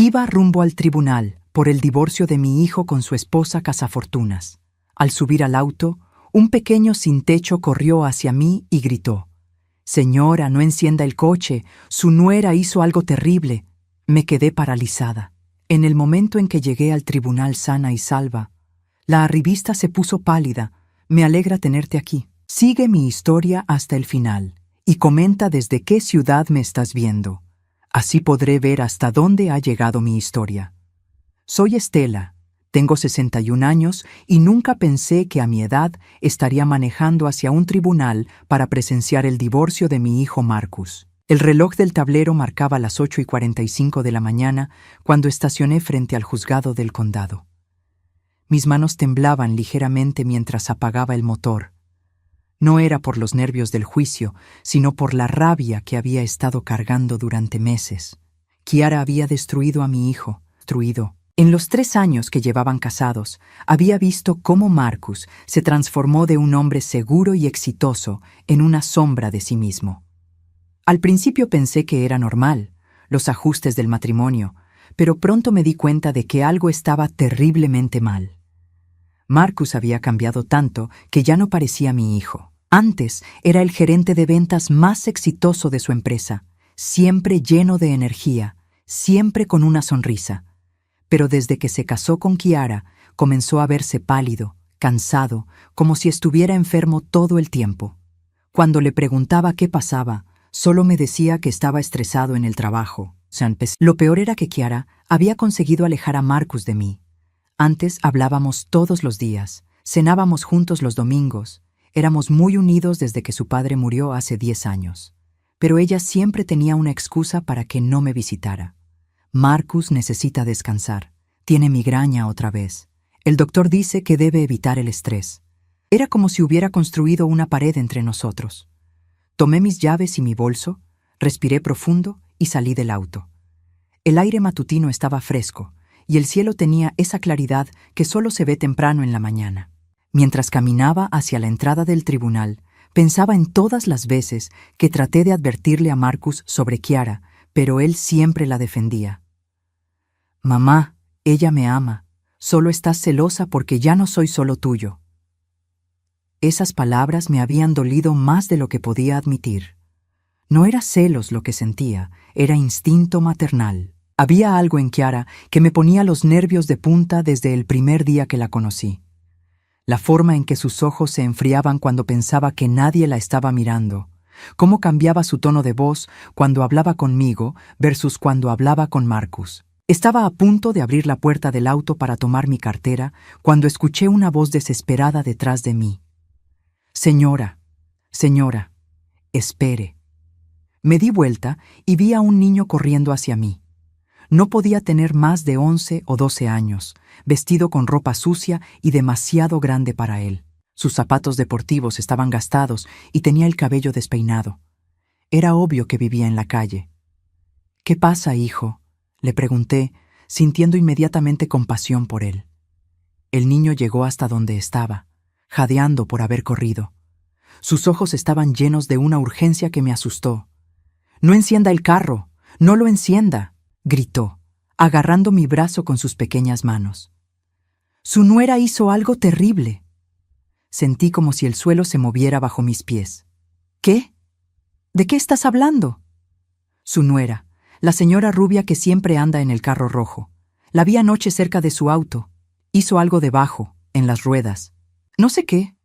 Iba rumbo al tribunal por el divorcio de mi hijo con su esposa cazafortunas. Al subir al auto, un pequeño sin techo corrió hacia mí y gritó: «Señora, no encienda el coche, su nuera hizo algo terrible». Me quedé paralizada. En el momento en que llegué al tribunal sana y salva, la arribista se puso pálida. «Me alegra tenerte aquí. Sigue mi historia hasta el final y comenta desde qué ciudad me estás viendo. Así podré ver hasta dónde ha llegado mi historia». Soy Estela, tengo 61 años y nunca pensé que a mi edad estaría manejando hacia un tribunal para presenciar el divorcio de mi hijo Marcus. El reloj del tablero marcaba las 8:45 de la mañana cuando estacioné frente al juzgado del condado. Mis manos temblaban ligeramente mientras apagaba el motor. No era por los nervios del juicio, sino por la rabia que había estado cargando durante meses. Kiara había destruido a mi hijo, En los 3 años que llevaban casados, había visto cómo Marcus se transformó de un hombre seguro y exitoso en una sombra de sí mismo. Al principio pensé que era normal, los ajustes del matrimonio, pero pronto me di cuenta de que algo estaba terriblemente mal. Marcus había cambiado tanto que ya no parecía mi hijo. Antes era el gerente de ventas más exitoso de su empresa, siempre lleno de energía, siempre con una sonrisa. Pero desde que se casó con Kiara, comenzó a verse pálido, cansado, como si estuviera enfermo todo el tiempo. Cuando le preguntaba qué pasaba, solo me decía que estaba estresado en el trabajo. Lo peor era que Kiara había conseguido alejar a Marcus de mí. Antes hablábamos todos los días, cenábamos juntos los domingos, éramos muy unidos desde que su padre murió hace 10 años. Pero ella siempre tenía una excusa para que no me visitara. Marcus necesita descansar, tiene migraña otra vez. El doctor dice que debe evitar el estrés. Era como si hubiera construido una pared entre nosotros. Tomé mis llaves y mi bolso, respiré profundo y salí del auto. El aire matutino estaba fresco y el cielo tenía esa claridad que solo se ve temprano en la mañana. Mientras caminaba hacia la entrada del tribunal, pensaba en todas las veces que traté de advertirle a Marcus sobre Kiara, pero él siempre la defendía. «Mamá, ella me ama, solo estás celosa porque ya no soy solo tuyo». Esas palabras me habían dolido más de lo que podía admitir. No era celos lo que sentía, era instinto maternal. Había algo en Kiara que me ponía los nervios de punta desde el primer día que la conocí. La forma en que sus ojos se enfriaban cuando pensaba que nadie la estaba mirando, cómo cambiaba su tono de voz cuando hablaba conmigo versus cuando hablaba con Marcus. Estaba a punto de abrir la puerta del auto para tomar mi cartera cuando escuché una voz desesperada detrás de mí. «Señora, señora, espere». Me di vuelta y vi a un niño corriendo hacia mí. No podía tener más de 11 o 12 años, vestido con ropa sucia y demasiado grande para él. Sus zapatos deportivos estaban gastados y tenía el cabello despeinado. Era obvio que vivía en la calle. «¿Qué pasa, hijo?», le pregunté, sintiendo inmediatamente compasión por él. El niño llegó hasta donde estaba, jadeando por haber corrido. Sus ojos estaban llenos de una urgencia que me asustó. «No encienda el carro, no lo encienda», gritó, agarrando mi brazo con sus pequeñas manos. «Su nuera hizo algo terrible». Sentí como si el suelo se moviera bajo mis pies. «¿Qué? ¿De qué estás hablando?» «Su nuera, la señora rubia que siempre anda en el carro rojo. La vi anoche cerca de su auto. Hizo algo debajo, en las ruedas. No sé qué,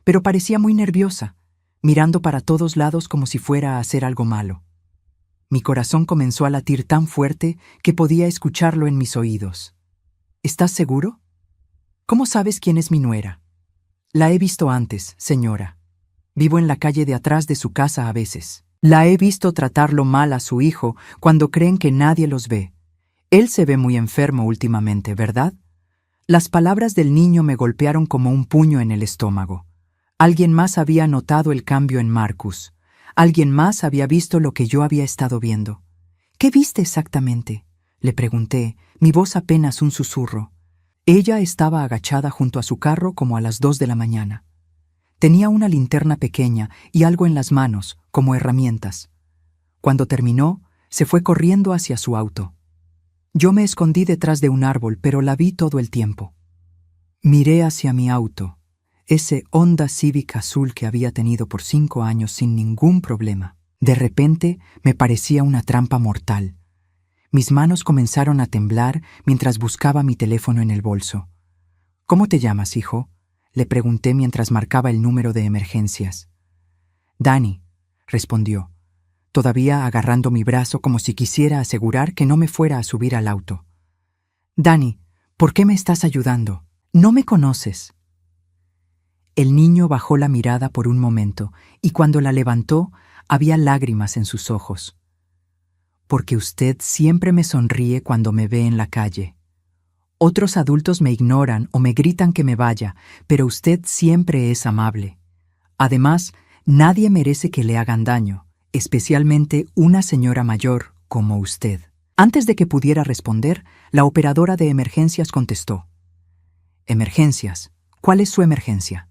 pero parecía muy nerviosa, mirando para todos lados como si fuera a hacer algo malo». Mi corazón comenzó a latir tan fuerte que podía escucharlo en mis oídos. «¿Estás seguro? ¿Cómo sabes quién es mi nuera?» «La he visto antes, señora. Vivo en la calle de atrás de su casa a veces. La he visto tratarlo mal a su hijo cuando creen que nadie los ve. Él se ve muy enfermo últimamente, ¿verdad?». Las palabras del niño me golpearon como un puño en el estómago. Alguien más había notado el cambio en Marcus. Alguien más había visto lo que yo había estado viendo. «¿Qué viste exactamente?», le pregunté, mi voz apenas un susurro. Ella estaba agachada junto a su carro como a las 2 de la mañana. Tenía una linterna pequeña y algo en las manos, como herramientas. Cuando terminó, se fue corriendo hacia su auto. Yo me escondí detrás de un árbol, pero la vi todo el tiempo. Miré hacia mi auto, ese Honda Civic azul que había tenido por 5 años sin ningún problema. De repente me parecía una trampa mortal. Mis manos comenzaron a temblar mientras buscaba mi teléfono en el bolso. «¿Cómo te llamas, hijo?», le pregunté mientras marcaba el número de emergencias. «Dani», respondió, todavía agarrando mi brazo como si quisiera asegurar que no me fuera a subir al auto. «Dani, ¿por qué me estás ayudando? No me conoces». El niño bajó la mirada por un momento y cuando la levantó había lágrimas en sus ojos. «Porque usted siempre me sonríe cuando me ve en la calle. Otros adultos me ignoran o me gritan que me vaya, pero usted siempre es amable. Además, nadie merece que le hagan daño, especialmente una señora mayor como usted». Antes de que pudiera responder, la operadora de emergencias contestó. «¿Emergencias? ¿Cuál es su emergencia?»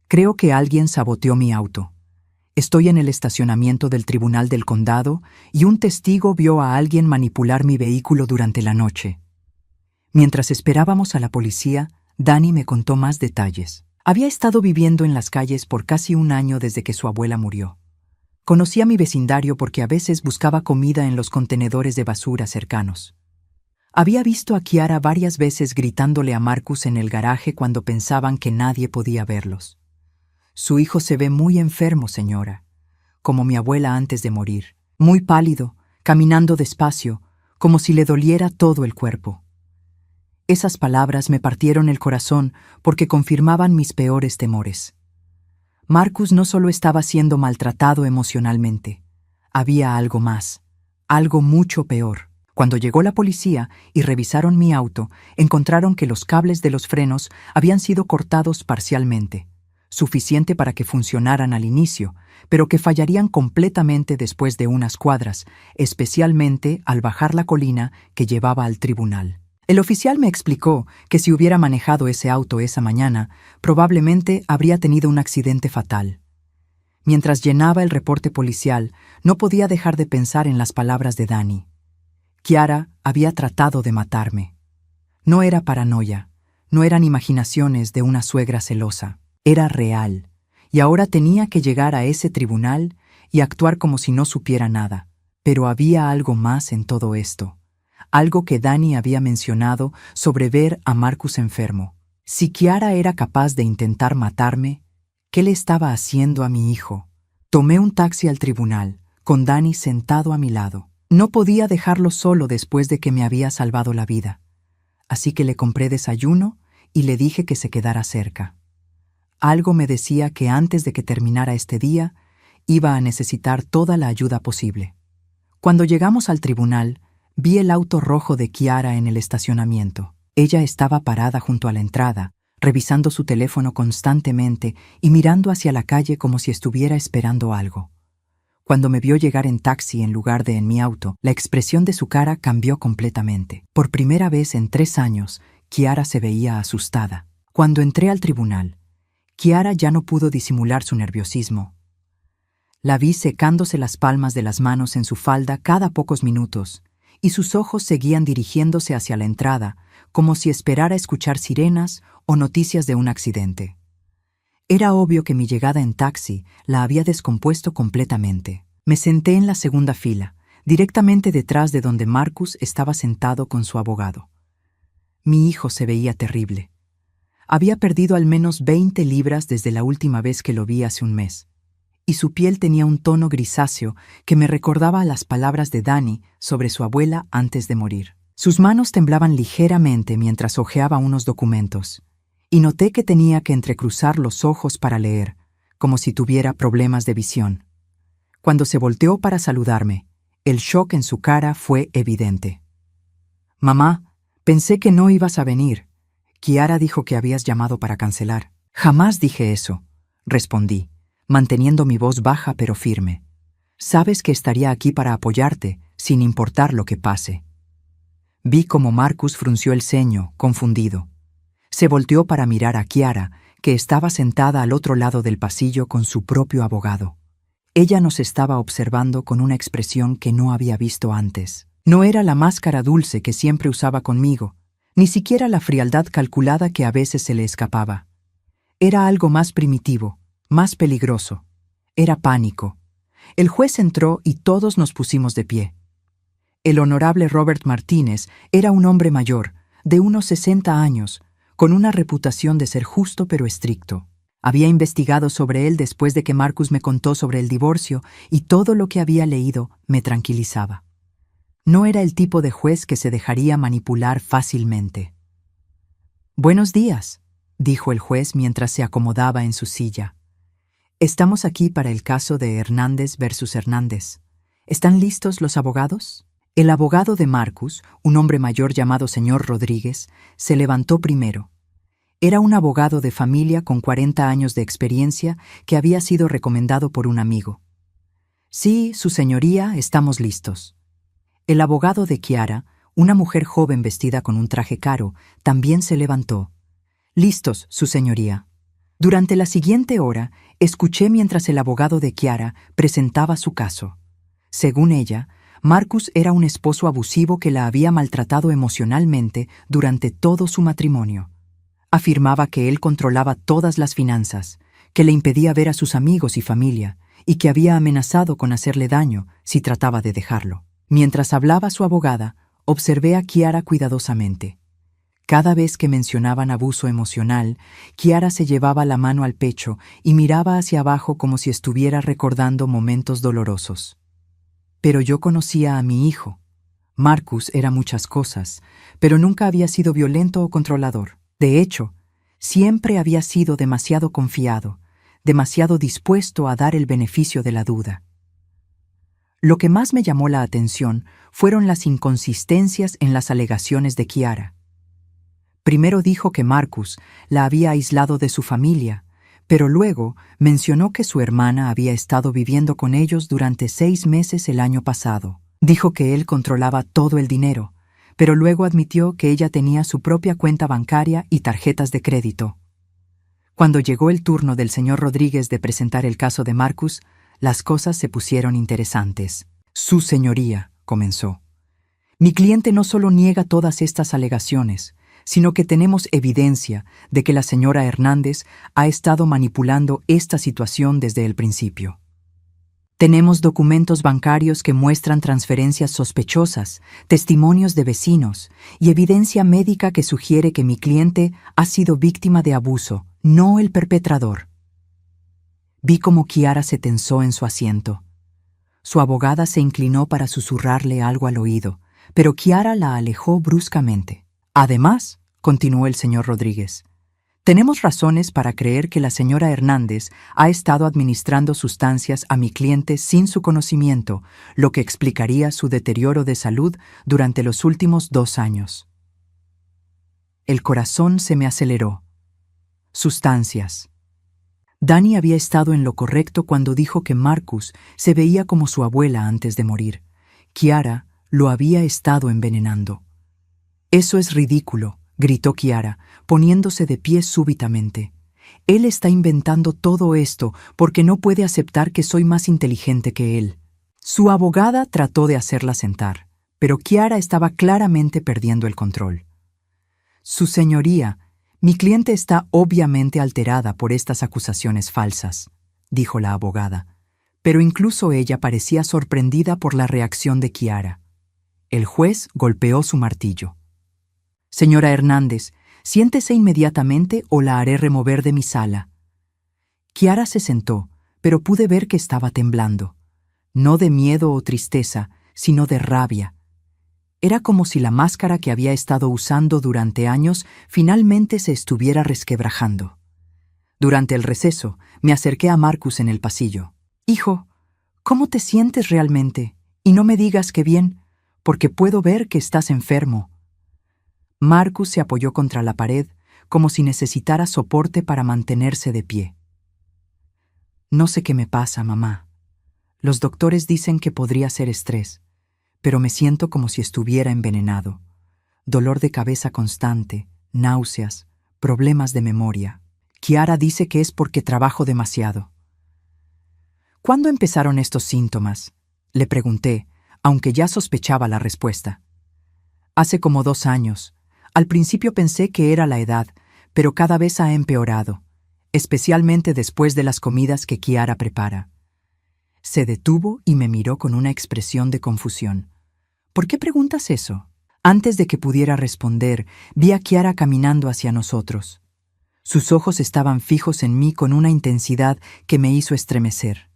«Creo que alguien saboteó mi auto. Estoy en el estacionamiento del Tribunal del Condado y un testigo vio a alguien manipular mi vehículo durante la noche». Mientras esperábamos a la policía, Dani me contó más detalles. Había estado viviendo en las calles por casi un año desde que su abuela murió. Conocía mi vecindario porque a veces buscaba comida en los contenedores de basura cercanos. Había visto a Kiara varias veces gritándole a Marcus en el garaje cuando pensaban que nadie podía verlos. «Su hijo se ve muy enfermo, señora, como mi abuela antes de morir, muy pálido, caminando despacio, como si le doliera todo el cuerpo». Esas palabras me partieron el corazón porque confirmaban mis peores temores. Marcus no solo estaba siendo maltratado emocionalmente, había algo más, algo mucho peor. Cuando llegó la policía y revisaron mi auto, encontraron que los cables de los frenos habían sido cortados parcialmente, suficiente para que funcionaran al inicio, pero que fallarían completamente después de unas cuadras, especialmente al bajar la colina que llevaba al tribunal. El oficial me explicó que si hubiera manejado ese auto esa mañana, probablemente habría tenido un accidente fatal. Mientras llenaba el reporte policial, no podía dejar de pensar en las palabras de Dani. Kiara había tratado de matarme. No era paranoia, no eran imaginaciones de una suegra celosa, era real, y ahora tenía que llegar a ese tribunal y actuar como si no supiera nada. Pero había algo más en todo esto. Algo que Dani había mencionado sobre ver a Marcus enfermo. Si Kiara era capaz de intentar matarme, ¿qué le estaba haciendo a mi hijo? Tomé un taxi al tribunal, con Dani sentado a mi lado. No podía dejarlo solo después de que me había salvado la vida. Así que le compré desayuno y le dije que se quedara cerca. Algo me decía que antes de que terminara este día, iba a necesitar toda la ayuda posible. Cuando llegamos al tribunal, vi el auto rojo de Kiara en el estacionamiento. Ella estaba parada junto a la entrada, revisando su teléfono constantemente y mirando hacia la calle como si estuviera esperando algo. Cuando me vio llegar en taxi en lugar de en mi auto, la expresión de su cara cambió completamente. Por primera vez en 3 años, Kiara se veía asustada. Cuando entré al tribunal, Kiara ya no pudo disimular su nerviosismo. La vi secándose las palmas de las manos en su falda cada pocos minutos, y sus ojos seguían dirigiéndose hacia la entrada, como si esperara escuchar sirenas o noticias de un accidente. Era obvio que mi llegada en taxi la había descompuesto completamente. Me senté en la segunda fila, directamente detrás de donde Marcus estaba sentado con su abogado. Mi hijo se veía terrible. Había perdido al menos 20 libras desde la última vez que lo vi hace un mes, y su piel tenía un tono grisáceo que me recordaba a las palabras de Dani sobre su abuela antes de morir. Sus manos temblaban ligeramente mientras hojeaba unos documentos, y noté que tenía que entrecruzar los ojos para leer, como si tuviera problemas de visión. Cuando se volteó para saludarme, el shock en su cara fue evidente. «Mamá, pensé que no ibas a venir. Kiara dijo que habías llamado para cancelar». «Jamás dije eso», respondí, manteniendo mi voz baja pero firme. «Sabes que estaría aquí para apoyarte, sin importar lo que pase». Vi cómo Marcus frunció el ceño, confundido. Se volteó para mirar a Kiara, que estaba sentada al otro lado del pasillo con su propio abogado. Ella nos estaba observando con una expresión que no había visto antes. No era la máscara dulce que siempre usaba conmigo, ni siquiera la frialdad calculada que a veces se le escapaba. Era algo más primitivo, más peligroso. Era pánico. El juez entró y todos nos pusimos de pie. El honorable Robert Martínez era un hombre mayor, de unos 60 años, con una reputación de ser justo pero estricto. Había investigado sobre él después de que Marcus me contó sobre el divorcio y todo lo que había leído me tranquilizaba. No era el tipo de juez que se dejaría manipular fácilmente. «Buenos días», dijo el juez mientras se acomodaba en su silla. «Estamos aquí para el caso de Hernández versus Hernández. ¿Están listos los abogados?» El abogado de Marcus, un hombre mayor llamado señor Rodríguez, se levantó primero. Era un abogado de familia con 40 años de experiencia que había sido recomendado por un amigo. «Sí, su señoría, estamos listos». El abogado de Kiara, una mujer joven vestida con un traje caro, también se levantó. «Listos, su señoría». Durante la siguiente hora, escuché mientras el abogado de Kiara presentaba su caso. Según ella, Marcus era un esposo abusivo que la había maltratado emocionalmente durante todo su matrimonio. Afirmaba que él controlaba todas las finanzas, que le impedía ver a sus amigos y familia, y que había amenazado con hacerle daño si trataba de dejarlo. Mientras hablaba su abogada, observé a Kiara cuidadosamente. Cada vez que mencionaban abuso emocional, Kiara se llevaba la mano al pecho y miraba hacia abajo como si estuviera recordando momentos dolorosos. Pero yo conocía a mi hijo. Marcus era muchas cosas, pero nunca había sido violento o controlador. De hecho, siempre había sido demasiado confiado, demasiado dispuesto a dar el beneficio de la duda. Lo que más me llamó la atención fueron las inconsistencias en las alegaciones de Kiara. Primero dijo que Marcus la había aislado de su familia, pero luego mencionó que su hermana había estado viviendo con ellos durante 6 meses el año pasado. Dijo que él controlaba todo el dinero, pero luego admitió que ella tenía su propia cuenta bancaria y tarjetas de crédito. Cuando llegó el turno del señor Rodríguez de presentar el caso de Marcus, las cosas se pusieron interesantes. «Su señoría», comenzó. «Mi cliente no solo niega todas estas alegaciones, sino que tenemos evidencia de que la señora Hernández ha estado manipulando esta situación desde el principio. Tenemos documentos bancarios que muestran transferencias sospechosas, testimonios de vecinos y evidencia médica que sugiere que mi cliente ha sido víctima de abuso, no el perpetrador». Vi cómo Kiara se tensó en su asiento. Su abogada se inclinó para susurrarle algo al oído, pero Kiara la alejó bruscamente. «Además», continuó el señor Rodríguez, «tenemos razones para creer que la señora Hernández ha estado administrando sustancias a mi cliente sin su conocimiento, lo que explicaría su deterioro de salud durante los últimos 2 años». El corazón se me aceleró. Sustancias. Dani había estado en lo correcto cuando dijo que Marcus se veía como su abuela antes de morir. Kiara lo había estado envenenando. «Eso es ridículo», gritó Kiara, poniéndose de pie súbitamente. «Él está inventando todo esto porque no puede aceptar que soy más inteligente que él». Su abogada trató de hacerla sentar, pero Kiara estaba claramente perdiendo el control. «Su señoría, mi cliente está obviamente alterada por estas acusaciones falsas», dijo la abogada, pero incluso ella parecía sorprendida por la reacción de Kiara. El juez golpeó su martillo. «Señora Hernández, siéntese inmediatamente o la haré remover de mi sala». Kiara se sentó, pero pude ver que estaba temblando. No de miedo o tristeza, sino de rabia. Era como si la máscara que había estado usando durante años finalmente se estuviera resquebrajando. Durante el receso, me acerqué a Marcus en el pasillo. «Hijo, ¿cómo te sientes realmente? Y no me digas que bien, porque puedo ver que estás enfermo». Marcus se apoyó contra la pared, como si necesitara soporte para mantenerse de pie. «No sé qué me pasa, mamá. Los doctores dicen que podría ser estrés, pero me siento como si estuviera envenenado. Dolor de cabeza constante, náuseas, problemas de memoria. Kiara dice que es porque trabajo demasiado». «¿Cuándo empezaron estos síntomas?», le pregunté, aunque ya sospechaba la respuesta. Hace como 2 años. Al principio pensé que era la edad, pero cada vez ha empeorado, especialmente después de las comidas que Kiara prepara. Se detuvo y me miró con una expresión de confusión. ¿Por qué preguntas eso? Antes de que pudiera responder, vi a Kiara caminando hacia nosotros. Sus ojos estaban fijos en mí con una intensidad que me hizo estremecer.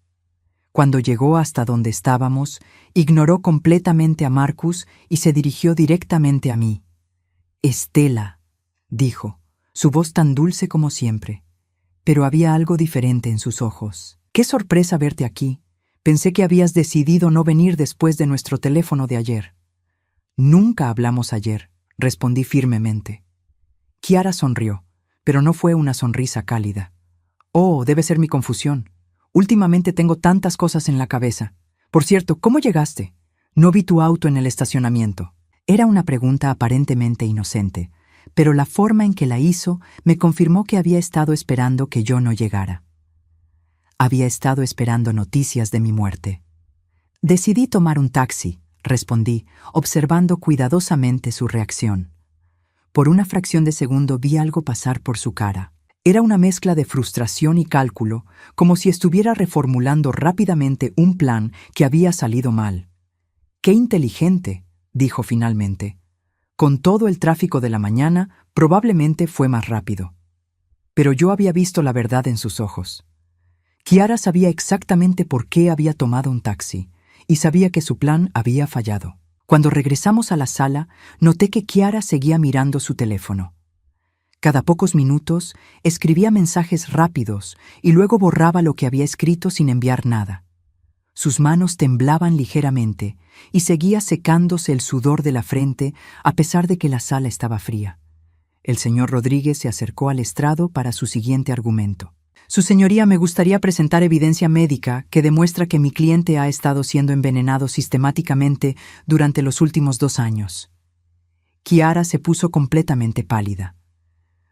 Cuando llegó hasta donde estábamos, ignoró completamente a Marcus y se dirigió directamente a mí. «Estela», dijo, su voz tan dulce como siempre, pero había algo diferente en sus ojos. «Qué sorpresa verte aquí. Pensé que habías decidido no venir después de nuestro teléfono de ayer». «Nunca hablamos ayer», respondí firmemente. Kiara sonrió, pero no fue una sonrisa cálida. «Oh, debe ser mi confusión. Últimamente tengo tantas cosas en la cabeza. Por cierto, ¿cómo llegaste? No vi tu auto en el estacionamiento». Era una pregunta aparentemente inocente, pero la forma en que la hizo me confirmó que había estado esperando que yo no llegara. Había estado esperando noticias de mi muerte. «Decidí tomar un taxi», respondí, observando cuidadosamente su reacción. Por una fracción de segundo vi algo pasar por su cara. Era una mezcla de frustración y cálculo, como si estuviera reformulando rápidamente un plan que había salido mal. «Qué inteligente», dijo finalmente. «Con todo el tráfico de la mañana, probablemente fue más rápido». Pero yo había visto la verdad en sus ojos. Kiara sabía exactamente por qué había tomado un taxi, y sabía que su plan había fallado. Cuando regresamos a la sala, noté que Kiara seguía mirando su teléfono. Cada pocos minutos escribía mensajes rápidos y luego borraba lo que había escrito sin enviar nada. Sus manos temblaban ligeramente y seguía secándose el sudor de la frente a pesar de que la sala estaba fría. El señor Rodríguez se acercó al estrado para su siguiente argumento. «Su señoría, me gustaría presentar evidencia médica que demuestra que mi cliente ha estado siendo envenenado sistemáticamente durante los últimos 2 años». Kiara se puso completamente pálida.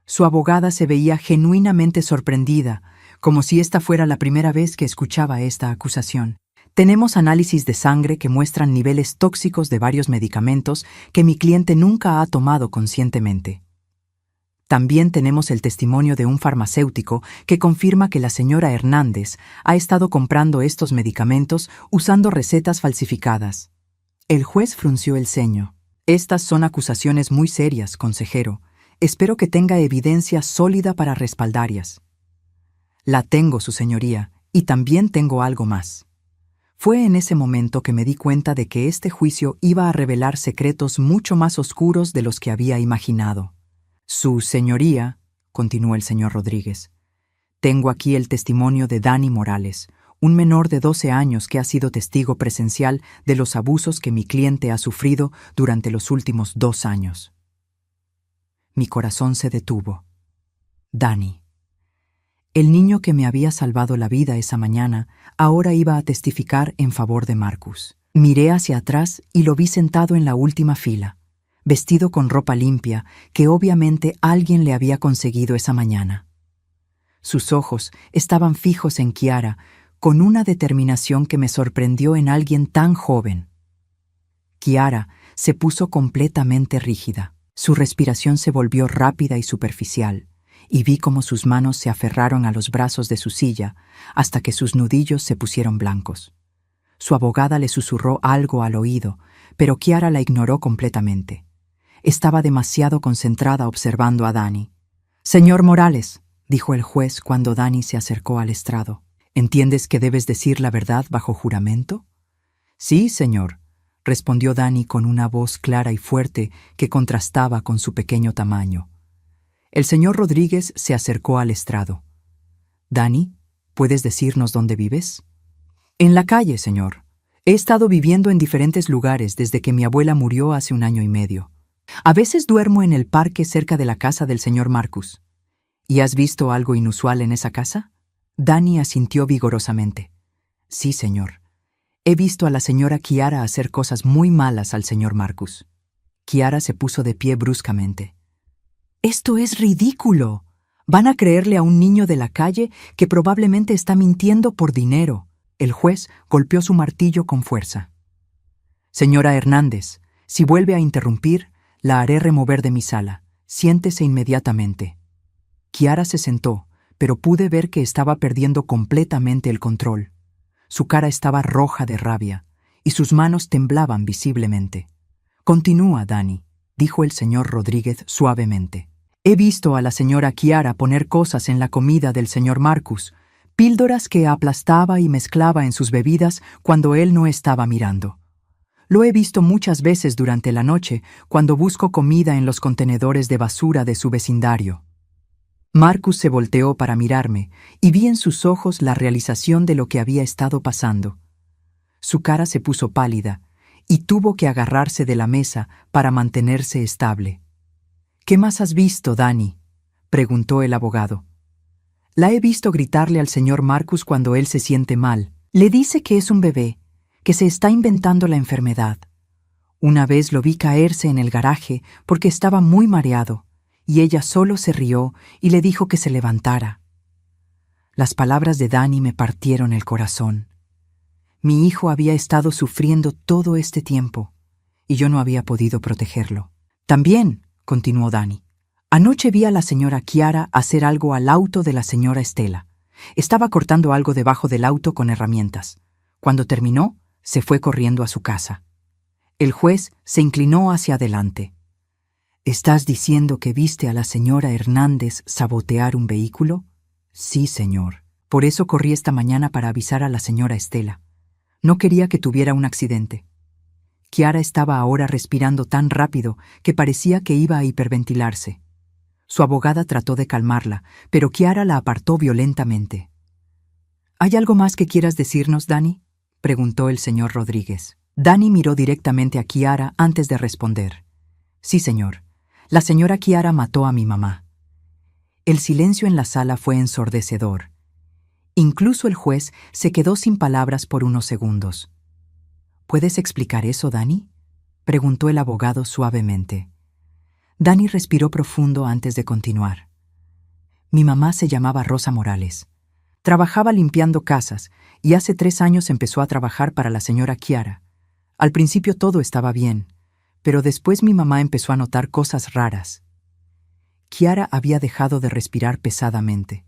Su abogada se veía genuinamente sorprendida, como si esta fuera la primera vez que escuchaba esta acusación. «Tenemos análisis de sangre que muestran niveles tóxicos de varios medicamentos que mi cliente nunca ha tomado conscientemente. También tenemos el testimonio de un farmacéutico que confirma que la señora Hernández ha estado comprando estos medicamentos usando recetas falsificadas». El juez frunció el ceño. «Estas son acusaciones muy serias, consejero. Espero que tenga evidencia sólida para respaldarlas». «La tengo, su señoría, y también tengo algo más». Fue en ese momento que me di cuenta de que este juicio iba a revelar secretos mucho más oscuros de los que había imaginado. «Su señoría», continuó el señor Rodríguez, «tengo aquí el testimonio de Dani Morales, un menor de 12 años que ha sido testigo presencial de los abusos que mi cliente ha sufrido durante los últimos 2 años». Mi corazón se detuvo. Dani. El niño que me había salvado la vida esa mañana ahora iba a testificar en favor de Marcus. Miré hacia atrás y lo vi sentado en la última fila, vestido con ropa limpia que obviamente alguien le había conseguido esa mañana. Sus ojos estaban fijos en Kiara con una determinación que me sorprendió en alguien tan joven. Kiara se puso completamente rígida. Su respiración se volvió rápida y superficial, y vi cómo sus manos se aferraron a los brazos de su silla hasta que sus nudillos se pusieron blancos. Su abogada le susurró algo al oído, pero Kiara la ignoró completamente. Estaba demasiado concentrada observando a Dani. «Señor Morales», dijo el juez cuando Dani se acercó al estrado, «¿entiendes que debes decir la verdad bajo juramento?» «Sí, señor», respondió Dani con una voz clara y fuerte que contrastaba con su pequeño tamaño. El señor Rodríguez se acercó al estrado. «Dani, ¿puedes decirnos dónde vives?» «En la calle, señor. He estado viviendo en diferentes lugares desde que mi abuela murió hace 1 año y medio. A veces duermo en el parque cerca de la casa del señor Marcus». «¿Y has visto algo inusual en esa casa?» Dani asintió vigorosamente. «Sí, señor. He visto a la señora Kiara hacer cosas muy malas al señor Marcus». Kiara se puso de pie bruscamente. «¡Esto es ridículo! Van a creerle a un niño de la calle que probablemente está mintiendo por dinero». El juez golpeó su martillo con fuerza. Señora Hernández, si vuelve a interrumpir, la haré remover de mi sala. Siéntese inmediatamente. Kiara se sentó, pero pude ver que estaba perdiendo completamente el control. Su cara estaba roja de rabia, y sus manos temblaban visiblemente. «Continúa, Dani», dijo el señor Rodríguez suavemente. «He visto a la señora Kiara poner cosas en la comida del señor Marcus, píldoras que aplastaba y mezclaba en sus bebidas cuando él no estaba mirando. Lo he visto muchas veces durante la noche cuando busco comida en los contenedores de basura de su vecindario». Marcus se volteó para mirarme y vi en sus ojos la realización de lo que había estado pasando. Su cara se puso pálida y tuvo que agarrarse de la mesa para mantenerse estable. «¿Qué más has visto, Dani?», preguntó el abogado. «La he visto gritarle al señor Marcus cuando él se siente mal. Le dice que es un bebé, que se está inventando la enfermedad. Una vez lo vi caerse en el garaje porque estaba muy mareado, y ella solo se rió y le dijo que se levantara». Las palabras de Dani me partieron el corazón. Mi hijo había estado sufriendo todo este tiempo, y yo no había podido protegerlo. «También», continuó Dani, «anoche vi a la señora Kiara hacer algo al auto de la señora Estela. Estaba cortando algo debajo del auto con herramientas. Cuando terminó, se fue corriendo a su casa». El juez se inclinó hacia adelante. «¿Estás diciendo que viste a la señora Hernández sabotear un vehículo?» «Sí, señor. Por eso corrí esta mañana para avisar a la señora Estela. No quería que tuviera un accidente». Kiara estaba ahora respirando tan rápido que parecía que iba a hiperventilarse. Su abogada trató de calmarla, pero Kiara la apartó violentamente. «¿Hay algo más que quieras decirnos, Dani?», preguntó el señor Rodríguez. Dani miró directamente a Kiara antes de responder. «Sí, señor. La señora Kiara mató a mi mamá». El silencio en la sala fue ensordecedor. Incluso el juez se quedó sin palabras por unos segundos. «¿Puedes explicar eso, Dani?», preguntó el abogado suavemente. Dani respiró profundo antes de continuar. «Mi mamá se llamaba Rosa Morales. Trabajaba limpiando casas y hace 3 años empezó a trabajar para la señora Kiara. Al principio todo estaba bien, pero después mi mamá empezó a notar cosas raras. Kiara había dejado de respirar pesadamente.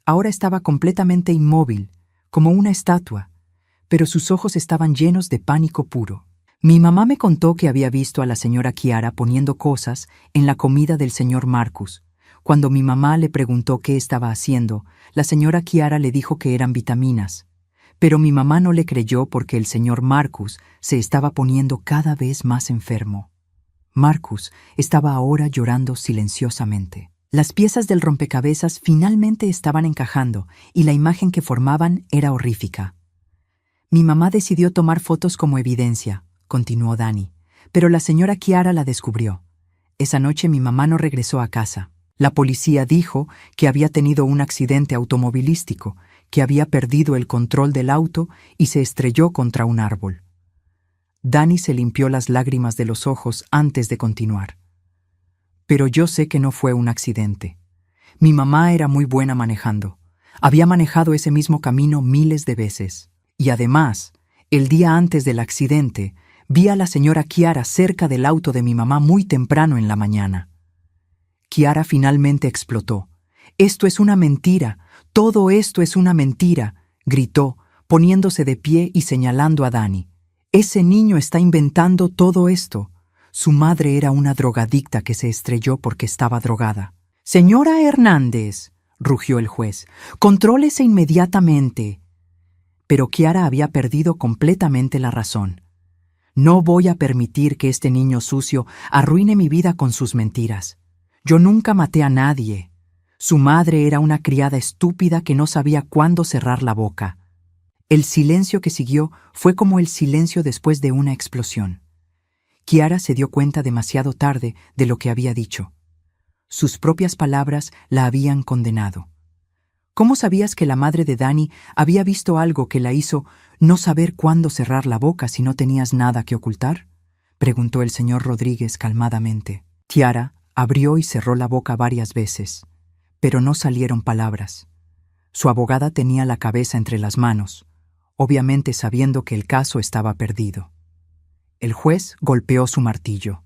Ahora estaba completamente inmóvil, como una estatua, pero sus ojos estaban llenos de pánico puro. Mi mamá me contó que había visto a la señora Kiara poniendo cosas en la comida del señor Marcus. Cuando mi mamá le preguntó qué estaba haciendo, la señora Kiara le dijo que eran vitaminas. Pero mi mamá no le creyó porque el señor Marcus se estaba poniendo cada vez más enfermo. Marcus estaba ahora llorando silenciosamente. Las piezas del rompecabezas finalmente estaban encajando y la imagen que formaban era horrífica. «Mi mamá decidió tomar fotos como evidencia», continuó Dani, «pero la señora Kiara la descubrió. Esa noche mi mamá no regresó a casa. La policía dijo que había tenido un accidente automovilístico, que había perdido el control del auto y se estrelló contra un árbol». Dani se limpió las lágrimas de los ojos antes de continuar. «Pero yo sé que no fue un accidente. Mi mamá era muy buena manejando. Había manejado ese mismo camino miles de veces. Y además, el día antes del accidente, vi a la señora Kiara cerca del auto de mi mamá muy temprano en la mañana». Kiara finalmente explotó. «Esto es una mentira. Todo esto es una mentira», gritó, poniéndose de pie y señalando a Dani. «Ese niño está inventando todo esto. Su madre era una drogadicta que se estrelló porque estaba drogada». «Señora Hernández», rugió el juez, «contrólese inmediatamente». Pero Kiara había perdido completamente la razón. «No voy a permitir que este niño sucio arruine mi vida con sus mentiras. Yo nunca maté a nadie. Su madre era una criada estúpida que no sabía cuándo cerrar la boca». El silencio que siguió fue como el silencio después de una explosión. Kiara se dio cuenta demasiado tarde de lo que había dicho. Sus propias palabras la habían condenado. «¿Cómo sabías que la madre de Dani había visto algo que la hizo no saber cuándo cerrar la boca si no tenías nada que ocultar?», preguntó el señor Rodríguez calmadamente. Kiara abrió y cerró la boca varias veces, pero no salieron palabras. Su abogada tenía la cabeza entre las manos, obviamente sabiendo que el caso estaba perdido. El juez golpeó su martillo.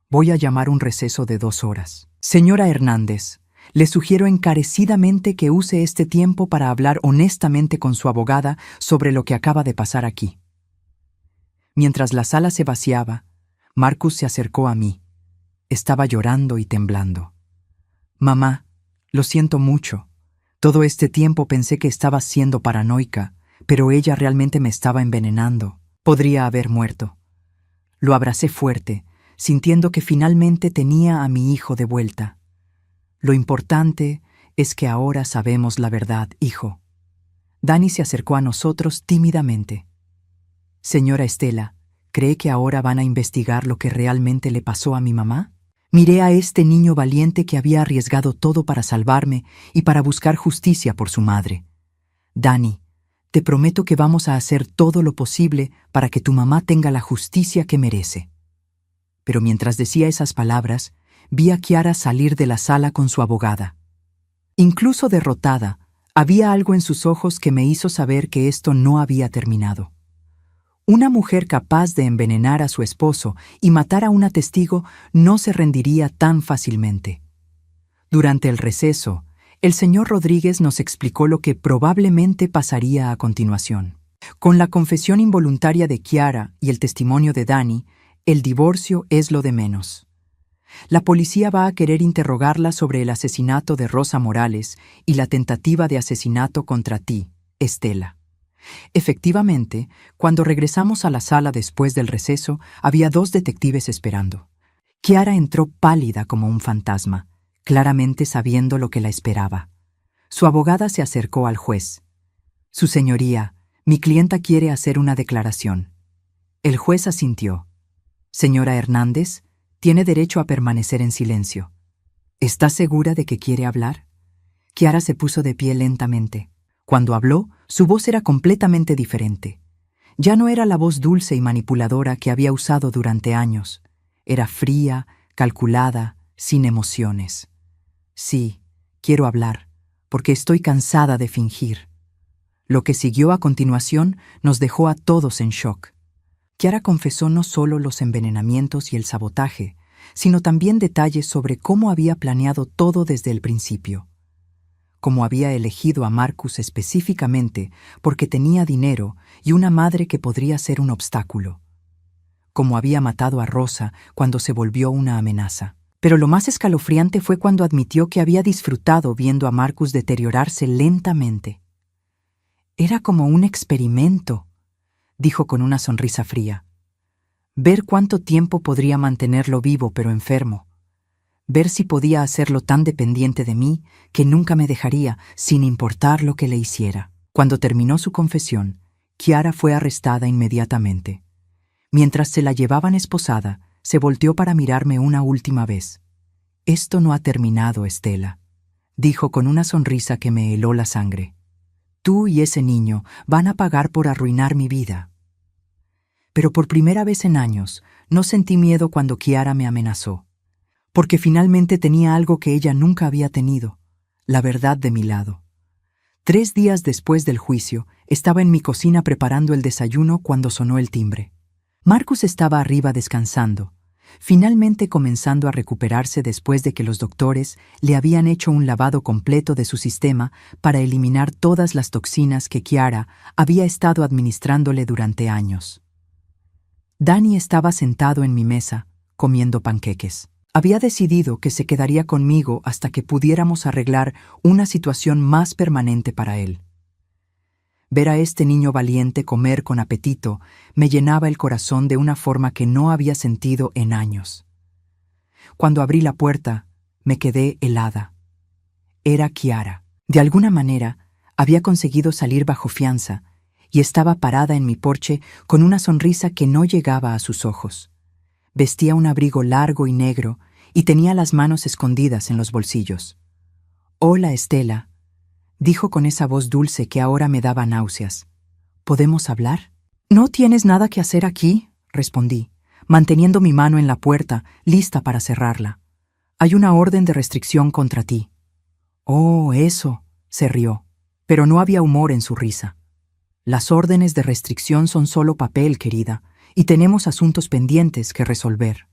Voy a llamar un receso de 2 horas. Señora Hernández, le sugiero encarecidamente que use este tiempo para hablar honestamente con su abogada sobre lo que acaba de pasar aquí. Mientras la sala se vaciaba, Marcus se acercó a mí. Estaba llorando y temblando. Mamá, lo siento mucho. Todo este tiempo pensé que estaba siendo paranoica, pero ella realmente me estaba envenenando. Podría haber muerto. Lo abracé fuerte, sintiendo que finalmente tenía a mi hijo de vuelta. Lo importante es que ahora sabemos la verdad, hijo. Dani se acercó a nosotros tímidamente. Señora Estela, ¿cree que ahora van a investigar lo que realmente le pasó a mi mamá? Miré a este niño valiente que había arriesgado todo para salvarme y para buscar justicia por su madre. Dani, te prometo que vamos a hacer todo lo posible para que tu mamá tenga la justicia que merece. Pero mientras decía esas palabras, vi a Kiara salir de la sala con su abogada. Incluso derrotada, había algo en sus ojos que me hizo saber que esto no había terminado. Una mujer capaz de envenenar a su esposo y matar a una testigo no se rendiría tan fácilmente. Durante el receso, el señor Rodríguez nos explicó lo que probablemente pasaría a continuación. Con la confesión involuntaria de Kiara y el testimonio de Dani, el divorcio es lo de menos. La policía va a querer interrogarla sobre el asesinato de Rosa Morales y la tentativa de asesinato contra ti, Estela. Efectivamente, cuando regresamos a la sala después del receso, había 2 detectives esperando. Kiara entró pálida como un fantasma, claramente sabiendo lo que la esperaba. Su abogada se acercó al juez. Su señoría, mi clienta quiere hacer una declaración. El juez asintió. Señora Hernández, tiene derecho a permanecer en silencio. ¿Está segura de que quiere hablar? Kiara se puso de pie lentamente. Cuando habló, su voz era completamente diferente. Ya no era la voz dulce y manipuladora que había usado durante años. Era fría, calculada, sin emociones. Sí, quiero hablar, porque estoy cansada de fingir. Lo que siguió a continuación nos dejó a todos en shock. Kiara confesó no solo los envenenamientos y el sabotaje, sino también detalles sobre cómo había planeado todo desde el principio. Cómo había elegido a Marcus específicamente porque tenía dinero y una madre que podría ser un obstáculo. Cómo había matado a Rosa cuando se volvió una amenaza. Pero lo más escalofriante fue cuando admitió que había disfrutado viendo a Marcus deteriorarse lentamente. Era como un experimento, dijo con una sonrisa fría. Ver cuánto tiempo podría mantenerlo vivo pero enfermo. Ver si podía hacerlo tan dependiente de mí que nunca me dejaría, sin importar lo que le hiciera. Cuando terminó su confesión, Kiara fue arrestada inmediatamente. Mientras se la llevaban esposada, se volteó para mirarme una última vez. Esto no ha terminado, Estela, dijo con una sonrisa que me heló la sangre. Tú y ese niño van a pagar por arruinar mi vida. Pero por primera vez en años, no sentí miedo cuando Kiara me amenazó. Porque finalmente tenía algo que ella nunca había tenido, la verdad de mi lado. 3 días después del juicio, estaba en mi cocina preparando el desayuno cuando sonó el timbre. Marcus estaba arriba descansando, finalmente comenzando a recuperarse después de que los doctores le habían hecho un lavado completo de su sistema para eliminar todas las toxinas que Kiara había estado administrándole durante años. Dani estaba sentado en mi mesa, comiendo panqueques. Había decidido que se quedaría conmigo hasta que pudiéramos arreglar una situación más permanente para él. Ver a este niño valiente comer con apetito me llenaba el corazón de una forma que no había sentido en años. Cuando abrí la puerta, me quedé helada. Era Kiara. De alguna manera, había conseguido salir bajo fianza y estaba parada en mi porche con una sonrisa que no llegaba a sus ojos. Vestía un abrigo largo y negro y tenía las manos escondidas en los bolsillos. «Hola, Estela», dijo con esa voz dulce que ahora me daba náuseas. «¿Podemos hablar?» «¿No tienes nada que hacer aquí?», respondí, manteniendo mi mano en la puerta, lista para cerrarla. «Hay una orden de restricción contra ti». «Oh, eso», se rió, pero no había humor en su risa. «Las órdenes de restricción son solo papel, querida, y tenemos asuntos pendientes que resolver.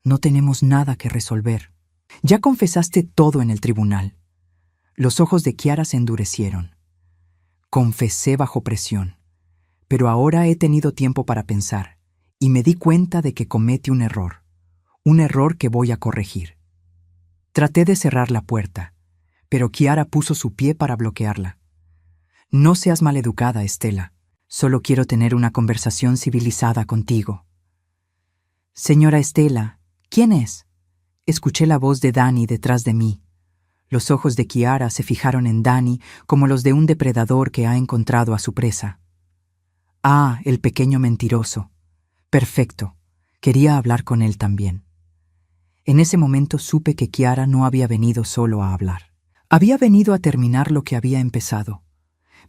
No tenemos nada que resolver. Ya confesaste todo en el tribunal. Los ojos de Kiara se endurecieron. Confesé bajo presión, pero ahora he tenido tiempo para pensar y me di cuenta de que cometí un error que voy a corregir. Traté de cerrar la puerta, pero Kiara puso su pie para bloquearla. No seas maleducada, Estela. Solo quiero tener una conversación civilizada contigo. Señora Estela, ¿quién es? Escuché la voz de Dani detrás de mí. Los ojos de Kiara se fijaron en Dani como los de un depredador que ha encontrado a su presa. Ah, el pequeño mentiroso. Perfecto. Quería hablar con él también. En ese momento supe que Kiara no había venido solo a hablar. Había venido a terminar lo que había empezado.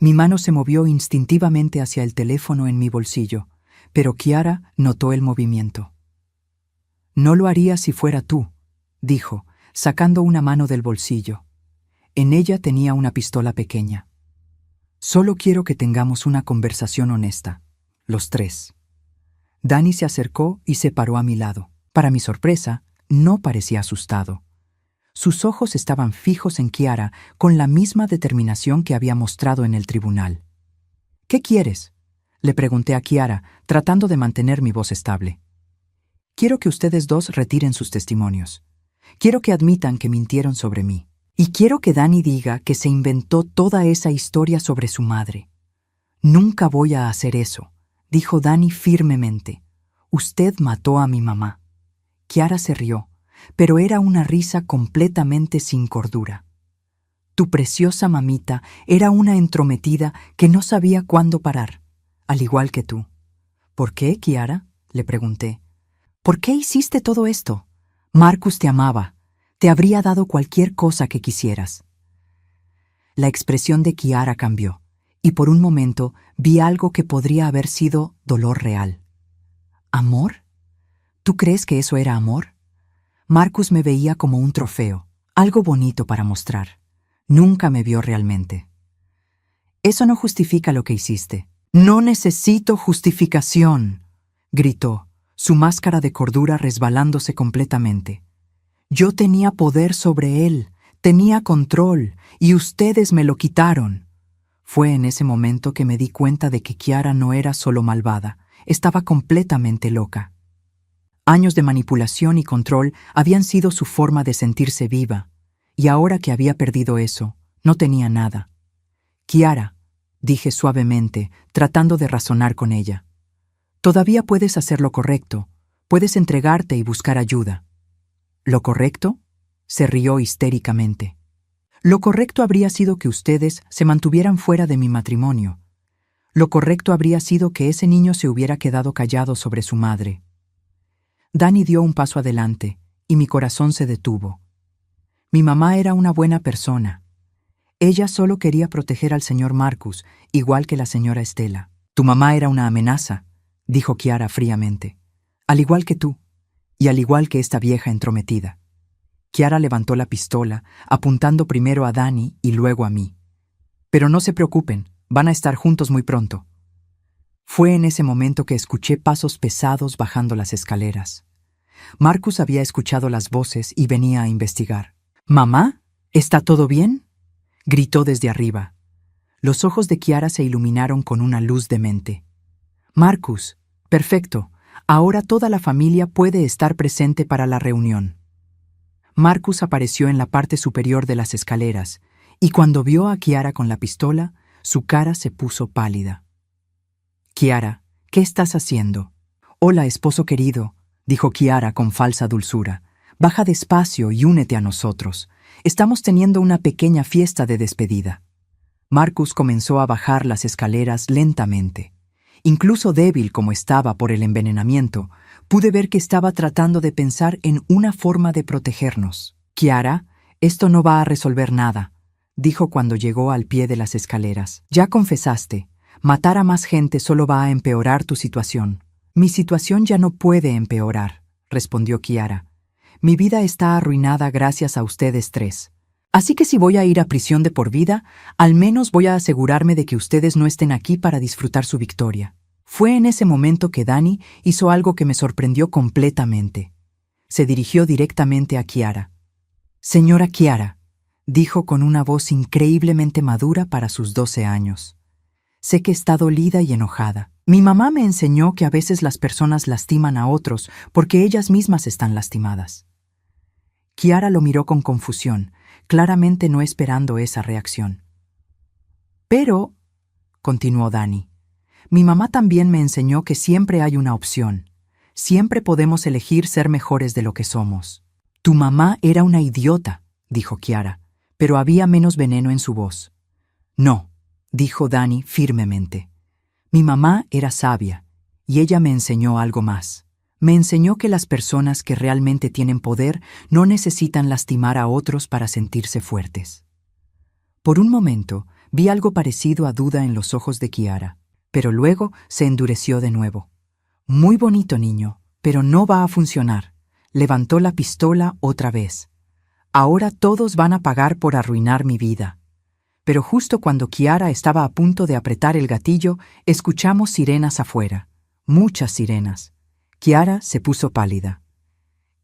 Mi mano se movió instintivamente hacia el teléfono en mi bolsillo, pero Kiara notó el movimiento. «No lo haría si fuera tú», dijo, sacando una mano del bolsillo. En ella tenía una pistola pequeña. «Solo quiero que tengamos una conversación honesta, los tres». Dani se acercó y se paró a mi lado. Para mi sorpresa, no parecía asustado. Sus ojos estaban fijos en Kiara con la misma determinación que había mostrado en el tribunal. «¿Qué quieres?», le pregunté a Kiara, tratando de mantener mi voz estable. «Quiero que ustedes dos retiren sus testimonios. Quiero que admitan que mintieron sobre mí. Y quiero que Dani diga que se inventó toda esa historia sobre su madre». «Nunca voy a hacer eso», dijo Dani firmemente. «Usted mató a mi mamá». Kiara se rió, pero era una risa completamente sin cordura. «Tu preciosa mamita era una entrometida que no sabía cuándo parar, al igual que tú». «¿Por qué, Kiara?», le pregunté. «¿Por qué hiciste todo esto? Marcus te amaba. Te habría dado cualquier cosa que quisieras». La expresión de Kiara cambió, y por un momento vi algo que podría haber sido dolor real. ¿Amor? ¿Tú crees que eso era amor? Marcus me veía como un trofeo, algo bonito para mostrar. Nunca me vio realmente. «Eso no justifica lo que hiciste». «No necesito justificación», gritó, su máscara de cordura resbalándose completamente. «Yo tenía poder sobre él, tenía control, y ustedes me lo quitaron». Fue en ese momento que me di cuenta de que Kiara no era solo malvada, estaba completamente loca. Años de manipulación y control habían sido su forma de sentirse viva, y ahora que había perdido eso, no tenía nada. «Kiara», dije suavemente, tratando de razonar con ella, «todavía puedes hacer lo correcto, puedes entregarte y buscar ayuda». «¿Lo correcto?», se rió histéricamente. «Lo correcto habría sido que ustedes se mantuvieran fuera de mi matrimonio. Lo correcto habría sido que ese niño se hubiera quedado callado sobre su madre». Dani dio un paso adelante, y mi corazón se detuvo. Mi mamá era una buena persona. Ella solo quería proteger al señor Marcus, igual que la señora Estela. «Tu mamá era una amenaza», dijo Kiara fríamente. «Al igual que tú, y al igual que esta vieja entrometida». Kiara levantó la pistola, apuntando primero a Dani y luego a mí. «Pero no se preocupen, van a estar juntos muy pronto». Fue en ese momento que escuché pasos pesados bajando las escaleras. Marcus había escuchado las voces y venía a investigar. «¿Mamá? ¿Está todo bien?», gritó desde arriba. Los ojos de Kiara se iluminaron con una luz demente. «Marcus, perfecto. Ahora toda la familia puede estar presente para la reunión». Marcus apareció en la parte superior de las escaleras, y cuando vio a Kiara con la pistola, su cara se puso pálida. «Kiara, ¿qué estás haciendo?». «Hola, esposo querido», dijo Kiara con falsa dulzura. «Baja despacio y únete a nosotros. Estamos teniendo una pequeña fiesta de despedida». Marcus comenzó a bajar las escaleras lentamente. Incluso débil como estaba por el envenenamiento, pude ver que estaba tratando de pensar en una forma de protegernos. «Kiara, esto no va a resolver nada», dijo cuando llegó al pie de las escaleras. «Ya confesaste. Matar a más gente solo va a empeorar tu situación». «Mi situación ya no puede empeorar», respondió Kiara. «Mi vida está arruinada gracias a ustedes tres. Así que si voy a ir a prisión de por vida, al menos voy a asegurarme de que ustedes no estén aquí para disfrutar su victoria». Fue en ese momento que Dani hizo algo que me sorprendió completamente. Se dirigió directamente a Kiara. «Señora Kiara», dijo con una voz increíblemente madura para sus 12 años. «Sé que está dolida y enojada. Mi mamá me enseñó que a veces las personas lastiman a otros porque ellas mismas están lastimadas». Kiara lo miró con confusión, claramente no esperando esa reacción. «Pero», continuó Dani, «mi mamá también me enseñó que siempre hay una opción. Siempre podemos elegir ser mejores de lo que somos». «Tu mamá era una idiota», dijo Kiara, pero había menos veneno en su voz. «No», dijo Dani firmemente. «Mi mamá era sabia, y ella me enseñó algo más. Me enseñó que las personas que realmente tienen poder no necesitan lastimar a otros para sentirse fuertes». Por un momento, vi algo parecido a duda en los ojos de Kiara, pero luego se endureció de nuevo. «Muy bonito, niño, pero no va a funcionar». Levantó la pistola otra vez. «Ahora todos van a pagar por arruinar mi vida». Pero justo cuando Kiara estaba a punto de apretar el gatillo, escuchamos sirenas afuera. Muchas sirenas. Kiara se puso pálida.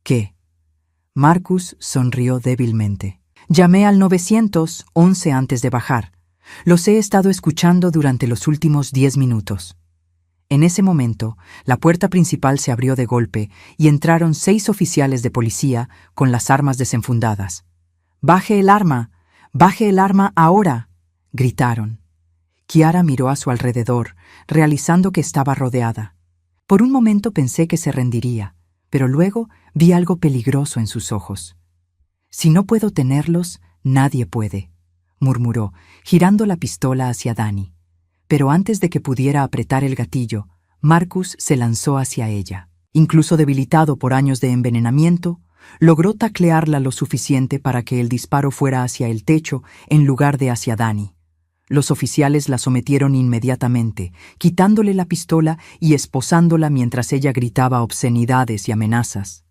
«¿Qué?» Marcus sonrió débilmente. «Llamé al 911 antes de bajar. Los he estado escuchando durante los últimos 10 minutos». En ese momento, la puerta principal se abrió de golpe y entraron 6 oficiales de policía con las armas desenfundadas. «¡Baje el arma! ¡Baje el arma ahora!», gritaron. Kiara miró a su alrededor, realizando que estaba rodeada. Por un momento pensé que se rendiría, pero luego vi algo peligroso en sus ojos. «Si no puedo tenerlos, nadie puede», murmuró, girando la pistola hacia Dani. Pero antes de que pudiera apretar el gatillo, Marcus se lanzó hacia ella. Incluso debilitado por años de envenenamiento, logró taclearla lo suficiente para que el disparo fuera hacia el techo en lugar de hacia Dani. Los oficiales la sometieron inmediatamente, quitándole la pistola y esposándola mientras ella gritaba obscenidades y amenazas.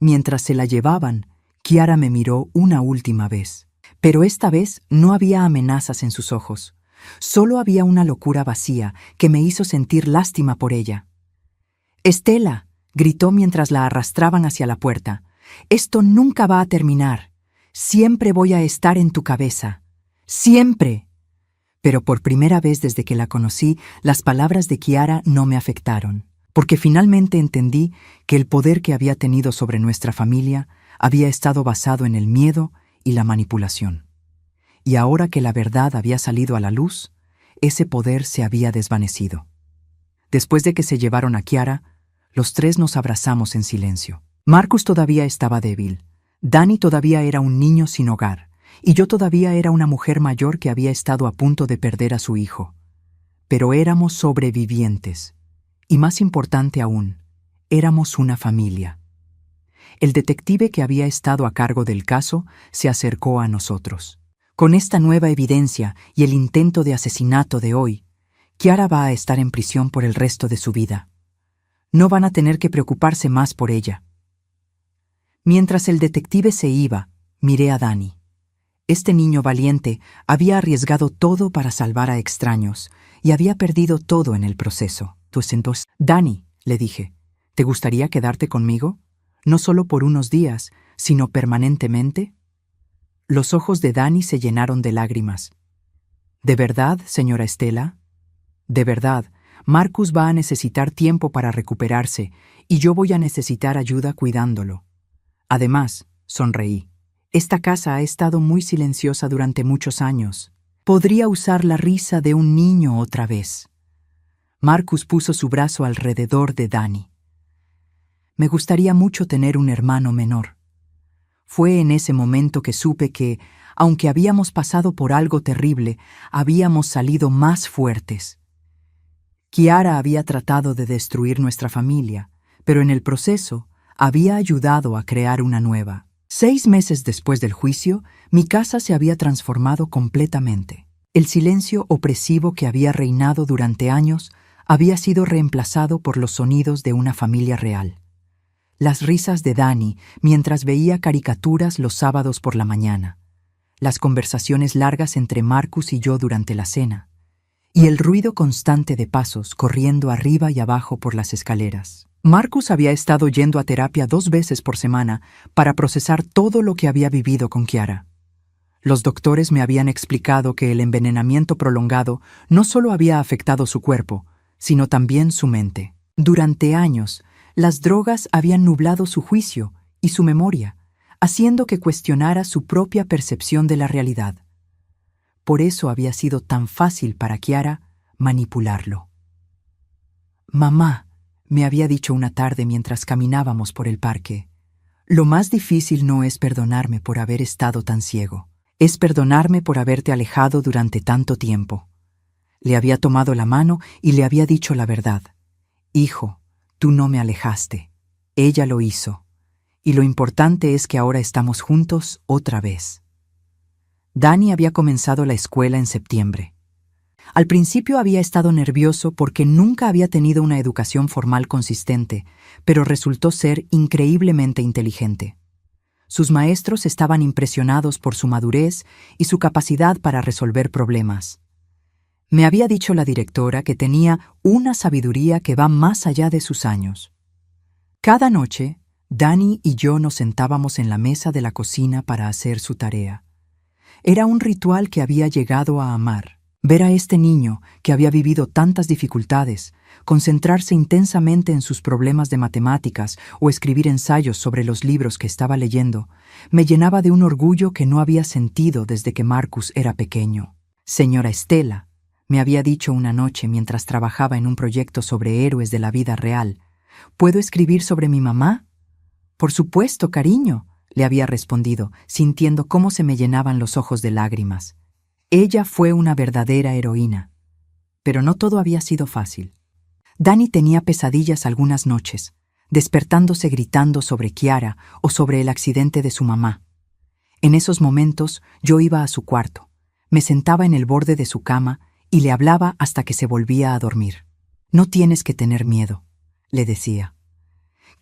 Mientras se la llevaban, Kiara me miró una última vez. Pero esta vez no había amenazas en sus ojos. Solo había una locura vacía que me hizo sentir lástima por ella. «Estela», gritó mientras la arrastraban hacia la puerta, «esto nunca va a terminar. Siempre voy a estar en tu cabeza. ¡Siempre!». Pero por primera vez desde que la conocí, las palabras de Kiara no me afectaron, porque finalmente entendí que el poder que había tenido sobre nuestra familia había estado basado en el miedo y la manipulación. Y ahora que la verdad había salido a la luz, ese poder se había desvanecido. Después de que se llevaron a Kiara, los 3 nos abrazamos en silencio. Marcus todavía estaba débil, Dani todavía era un niño sin hogar, y yo todavía era una mujer mayor que había estado a punto de perder a su hijo. Pero éramos sobrevivientes, y más importante aún, éramos una familia. El detective que había estado a cargo del caso se acercó a nosotros. «Con esta nueva evidencia y el intento de asesinato de hoy, Kiara va a estar en prisión por el resto de su vida. No van a tener que preocuparse más por ella». Mientras el detective se iba, miré a Dani. Este niño valiente había arriesgado todo para salvar a extraños y había perdido todo en el proceso. Entonces, «Dani», le dije, «¿te gustaría quedarte conmigo? No solo por unos días, sino permanentemente». Los ojos de Dani se llenaron de lágrimas. «¿De verdad, señora Estela? De verdad, Marcus va a necesitar tiempo para recuperarse y yo voy a necesitar ayuda cuidándolo. Además», sonreí, «esta casa ha estado muy silenciosa durante muchos años. Podría usar la risa de un niño otra vez». Marcus puso su brazo alrededor de Dani. «Me gustaría mucho tener un hermano menor». Fue en ese momento que supe que, aunque habíamos pasado por algo terrible, habíamos salido más fuertes. Kiara había tratado de destruir nuestra familia, pero en el proceso había ayudado a crear una nueva. 6 meses después del juicio, mi casa se había transformado completamente. El silencio opresivo que había reinado durante años había sido reemplazado por los sonidos de una familia real. Las risas de Dani mientras veía caricaturas los sábados por la mañana. Las conversaciones largas entre Marcus y yo durante la cena. y el ruido constante de pasos corriendo arriba y abajo por las escaleras. Marcus había estado yendo a terapia 2 veces por semana para procesar todo lo que había vivido con Chiara. Los doctores me habían explicado que el envenenamiento prolongado no solo había afectado su cuerpo, sino también su mente. Durante años, las drogas habían nublado su juicio y su memoria, haciendo que cuestionara su propia percepción de la realidad. Por eso había sido tan fácil para Chiara manipularlo. «Mamá», me había dicho una tarde mientras caminábamos por el parque, «lo más difícil no es perdonarme por haber estado tan ciego, es perdonarme por haberte alejado durante tanto tiempo». Le había tomado la mano y le había dicho la verdad. «Hijo, tú no me alejaste, ella lo hizo, y lo importante es que ahora estamos juntos otra vez». Dani había comenzado la escuela en septiembre. Al principio había estado nervioso porque nunca había tenido una educación formal consistente, pero resultó ser increíblemente inteligente. Sus maestros estaban impresionados por su madurez y su capacidad para resolver problemas. Me había dicho la directora que tenía una sabiduría que va más allá de sus años. Cada noche, Dani y yo nos sentábamos en la mesa de la cocina para hacer su tarea. Era un ritual que había llegado a amar. Ver a este niño, que había vivido tantas dificultades, concentrarse intensamente en sus problemas de matemáticas o escribir ensayos sobre los libros que estaba leyendo, me llenaba de un orgullo que no había sentido desde que Marcus era pequeño. «Señora Estela», me había dicho una noche mientras trabajaba en un proyecto sobre héroes de la vida real, «¿puedo escribir sobre mi mamá?» «Por supuesto, cariño», le había respondido, sintiendo cómo se me llenaban los ojos de lágrimas. Ella fue una verdadera heroína. Pero no todo había sido fácil. Dani tenía pesadillas algunas noches, despertándose gritando sobre Chiara o sobre el accidente de su mamá. En esos momentos yo iba a su cuarto, me sentaba en el borde de su cama y le hablaba hasta que se volvía a dormir. «No tienes que tener miedo», le decía.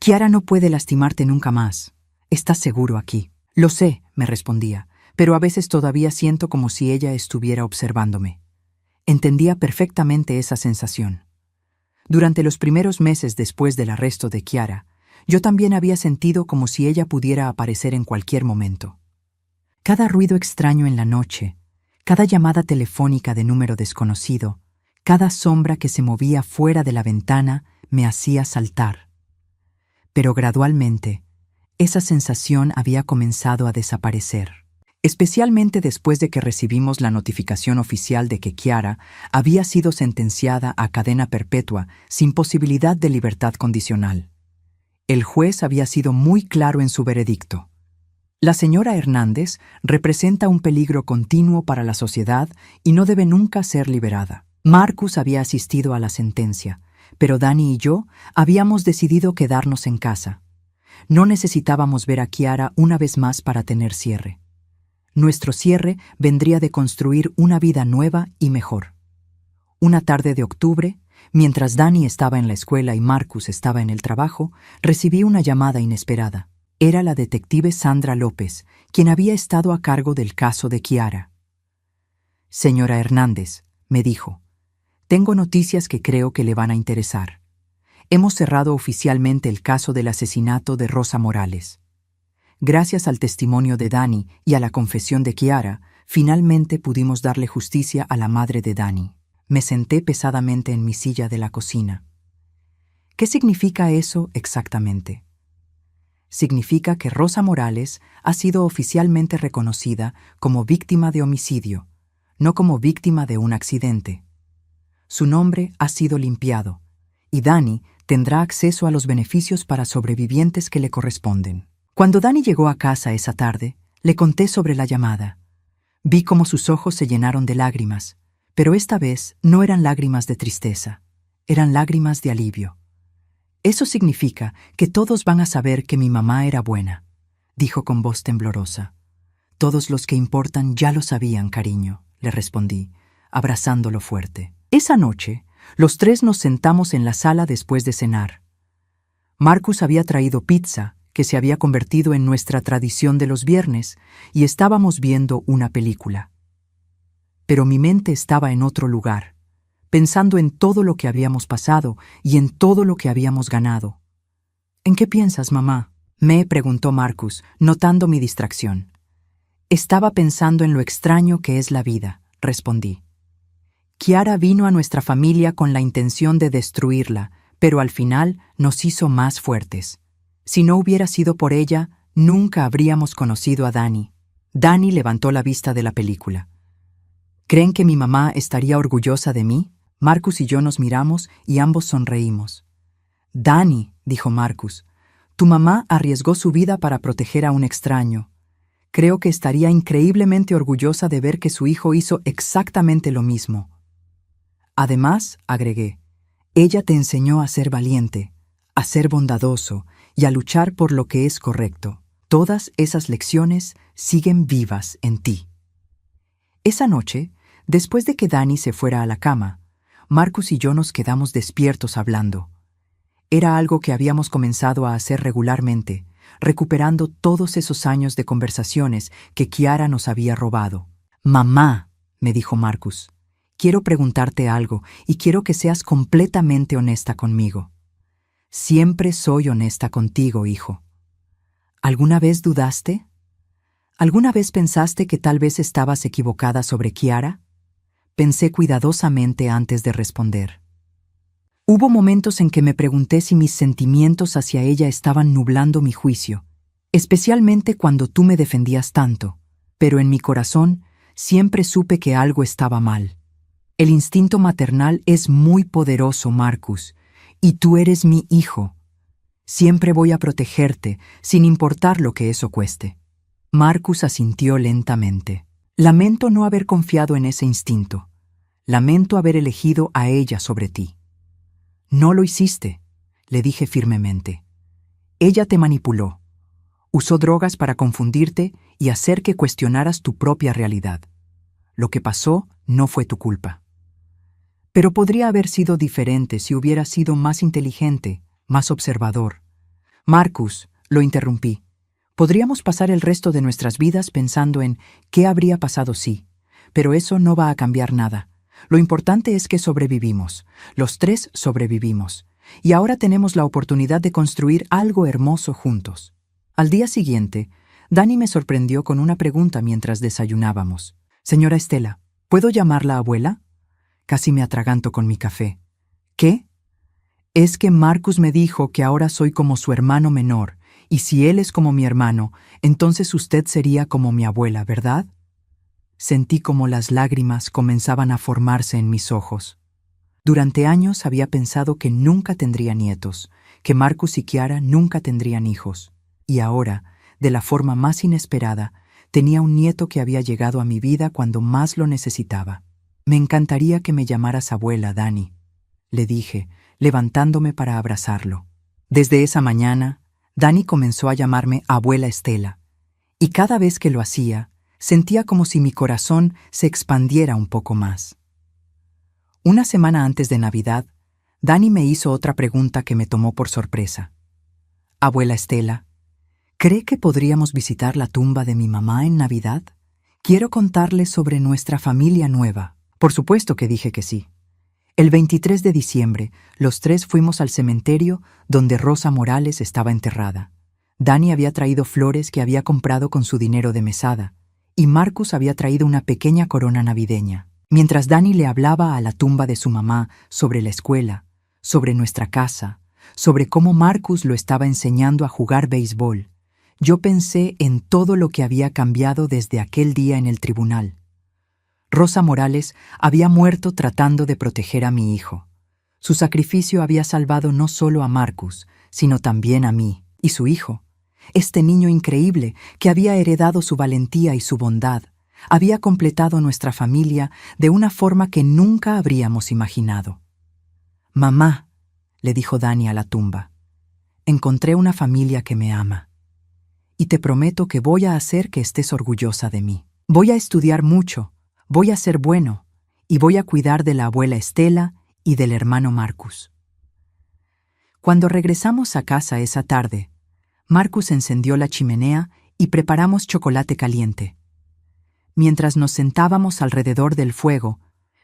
«Chiara no puede lastimarte nunca más. ¿Estás seguro aquí?» «Lo sé», me respondía, «pero a veces todavía siento como si ella estuviera observándome». Entendía perfectamente esa sensación. Durante los primeros meses después del arresto de Chiara, yo también había sentido como si ella pudiera aparecer en cualquier momento. Cada ruido extraño en la noche, cada llamada telefónica de número desconocido, cada sombra que se movía fuera de la ventana me hacía saltar. Pero gradualmente, esa sensación había comenzado a desaparecer, especialmente después de que recibimos la notificación oficial de que Chiara había sido sentenciada a cadena perpetua sin posibilidad de libertad condicional. El juez había sido muy claro en su veredicto. La señora Hernández representa un peligro continuo para la sociedad y no debe nunca ser liberada. Marcus había asistido a la sentencia, pero Dani y yo habíamos decidido quedarnos en casa. No necesitábamos ver a Chiara una vez más para tener cierre. Nuestro cierre vendría de construir una vida nueva y mejor. Una tarde de octubre, mientras Dani estaba en la escuela y Marcus estaba en el trabajo, recibí una llamada inesperada. Era la detective Sandra López, quien había estado a cargo del caso de Chiara. «Señora Hernández», me dijo, «tengo noticias que creo que le van a interesar. Hemos cerrado oficialmente el caso del asesinato de Rosa Morales. Gracias al testimonio de Dani y a la confesión de Chiara, finalmente pudimos darle justicia a la madre de Dani». Me senté pesadamente en mi silla de la cocina. ¿Qué significa eso exactamente? Significa que Rosa Morales ha sido oficialmente reconocida como víctima de homicidio, no como víctima de un accidente. Su nombre ha sido limpiado, y Dani tendrá acceso a los beneficios para sobrevivientes que le corresponden. Cuando Dani llegó a casa esa tarde, le conté sobre la llamada. Vi cómo sus ojos se llenaron de lágrimas, pero esta vez no eran lágrimas de tristeza, eran lágrimas de alivio. «Eso significa que todos van a saber que mi mamá era buena», dijo con voz temblorosa. «Todos los que importan ya lo sabían, cariño», le respondí, abrazándolo fuerte. Esa noche, los tres nos sentamos en la sala después de cenar. Marcus había traído pizza, que se había convertido en nuestra tradición de los viernes, y estábamos viendo una película. Pero mi mente estaba en otro lugar. pensando en todo lo que habíamos pasado y en todo lo que habíamos ganado. ¿En qué piensas, mamá?, me preguntó Marcus, notando mi distracción. Estaba pensando en lo extraño que es la vida, respondí. Kiara vino a nuestra familia con la intención de destruirla, pero al final nos hizo más fuertes. Si no hubiera sido por ella, nunca habríamos conocido a Dani. Dani levantó la vista de la película. ¿Creen que mi mamá estaría orgullosa de mí? Marcus y yo nos miramos y ambos sonreímos. Dani, dijo Marcus, tu mamá arriesgó su vida para proteger a un extraño. Creo que estaría increíblemente orgullosa de ver que su hijo hizo exactamente lo mismo. Además, agregué, ella te enseñó a ser valiente, a ser bondadoso y a luchar por lo que es correcto. Todas esas lecciones siguen vivas en ti. Esa noche, después de que Dani se fuera a la cama, Marcus y yo nos quedamos despiertos hablando. Era algo que habíamos comenzado a hacer regularmente, recuperando todos esos años de conversaciones que Kiara nos había robado. Mamá, me dijo Marcus, quiero preguntarte algo y quiero que seas completamente honesta conmigo. Siempre soy honesta contigo, hijo. ¿Alguna vez dudaste? ¿Alguna vez pensaste que tal vez estabas equivocada sobre Kiara? Pensé cuidadosamente antes de responder. Hubo momentos en que me pregunté si mis sentimientos hacia ella estaban nublando mi juicio, especialmente cuando tú me defendías tanto, pero en mi corazón siempre supe que algo estaba mal. El instinto maternal es muy poderoso, Marcus, y tú eres mi hijo. Siempre voy a protegerte, sin importar lo que eso cueste. Marcus asintió lentamente. Lamento no haber confiado en ese instinto. Lamento haber elegido a ella sobre ti. No lo hiciste, le dije firmemente. Ella te manipuló. Usó drogas para confundirte y hacer que cuestionaras tu propia realidad. Lo que pasó no fue tu culpa. Pero podría haber sido diferente si hubieras sido más inteligente, más observador. Marcus, lo interrumpí. Podríamos pasar el resto de nuestras vidas pensando en qué habría pasado si, pero eso no va a cambiar nada. Lo importante es que sobrevivimos. Los tres sobrevivimos. Y ahora tenemos la oportunidad de construir algo hermoso juntos. Al día siguiente, Dani me sorprendió con una pregunta mientras desayunábamos. Señora Estela, ¿puedo llamarla abuela? Casi me atraganto con mi café. ¿Qué? Es que Marcus me dijo que ahora soy como su hermano menor, y si él es como mi hermano, entonces usted sería como mi abuela, ¿verdad? Sentí como las lágrimas comenzaban a formarse en mis ojos. Durante años había pensado que nunca tendría nietos, que Marcus y Kiara nunca tendrían hijos. Y ahora, de la forma más inesperada, tenía un nieto que había llegado a mi vida cuando más lo necesitaba. Me encantaría que me llamaras abuela, Dani, le dije, levantándome para abrazarlo. Desde esa mañana, Dani comenzó a llamarme abuela Estela, y cada vez que lo hacía, sentía como si mi corazón se expandiera un poco más. Una semana antes de Navidad, Dani me hizo otra pregunta que me tomó por sorpresa. Abuela Estela, ¿cree que podríamos visitar la tumba de mi mamá en Navidad? Quiero contarle sobre nuestra familia nueva. Por supuesto que dije que sí. El 23 de diciembre, los tres fuimos al cementerio donde Rosa Morales estaba enterrada. Dani había traído flores que había comprado con su dinero de mesada, y Marcus había traído una pequeña corona navideña. Mientras Dani le hablaba a la tumba de su mamá sobre la escuela, sobre nuestra casa, sobre cómo Marcus lo estaba enseñando a jugar béisbol, yo pensé en todo lo que había cambiado desde aquel día en el tribunal. Rosa Morales había muerto tratando de proteger a mi hijo. Su sacrificio había salvado no solo a Marcus, sino también a mí y su hijo. Este niño increíble que había heredado su valentía y su bondad, había completado nuestra familia de una forma que nunca habríamos imaginado. Mamá, le dijo Dani a la tumba, encontré una familia que me ama. Y te prometo que voy a hacer que estés orgullosa de mí. Voy a estudiar mucho, voy a ser bueno, y voy a cuidar de la abuela Estela y del hermano Marcus. Cuando regresamos a casa esa tarde, Marcus encendió la chimenea y preparamos chocolate caliente. Mientras nos sentábamos alrededor del fuego,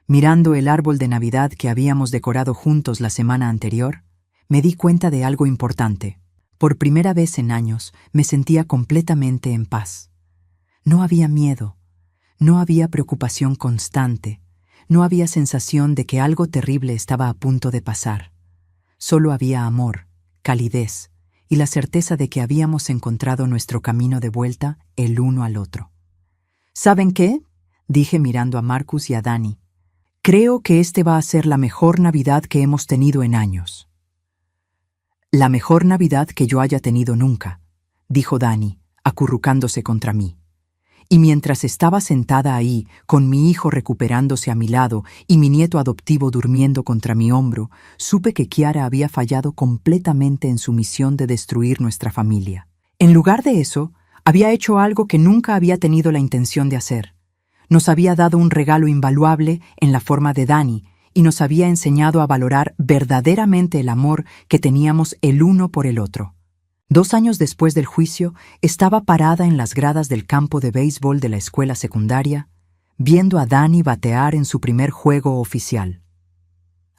Mirando el árbol de Navidad que habíamos decorado juntos la semana anterior, me di cuenta de algo importante. Por primera vez en años me sentía completamente en paz. No había miedo, no había preocupación constante, no había sensación de que algo terrible estaba a punto de pasar. Solo había amor, calidez y la certeza de que habíamos encontrado nuestro camino de vuelta el uno al otro. ¿Saben qué?, dije mirando a Marcus y a Dani. Creo que este va a ser la mejor Navidad que hemos tenido en años. La mejor Navidad que yo haya tenido nunca, dijo Dani, acurrucándose contra mí. Y mientras estaba sentada ahí, con mi hijo recuperándose a mi lado y mi nieto adoptivo durmiendo contra mi hombro, supe que Kiara había fallado completamente en su misión de destruir nuestra familia. En lugar de eso, había hecho algo que nunca había tenido la intención de hacer. Nos había dado un regalo invaluable en la forma de Dani y nos había enseñado a valorar verdaderamente el amor que teníamos el uno por el otro. 2 años después del juicio, estaba parada en las gradas del campo de béisbol de la escuela secundaria, viendo a Dani batear en su primer juego oficial.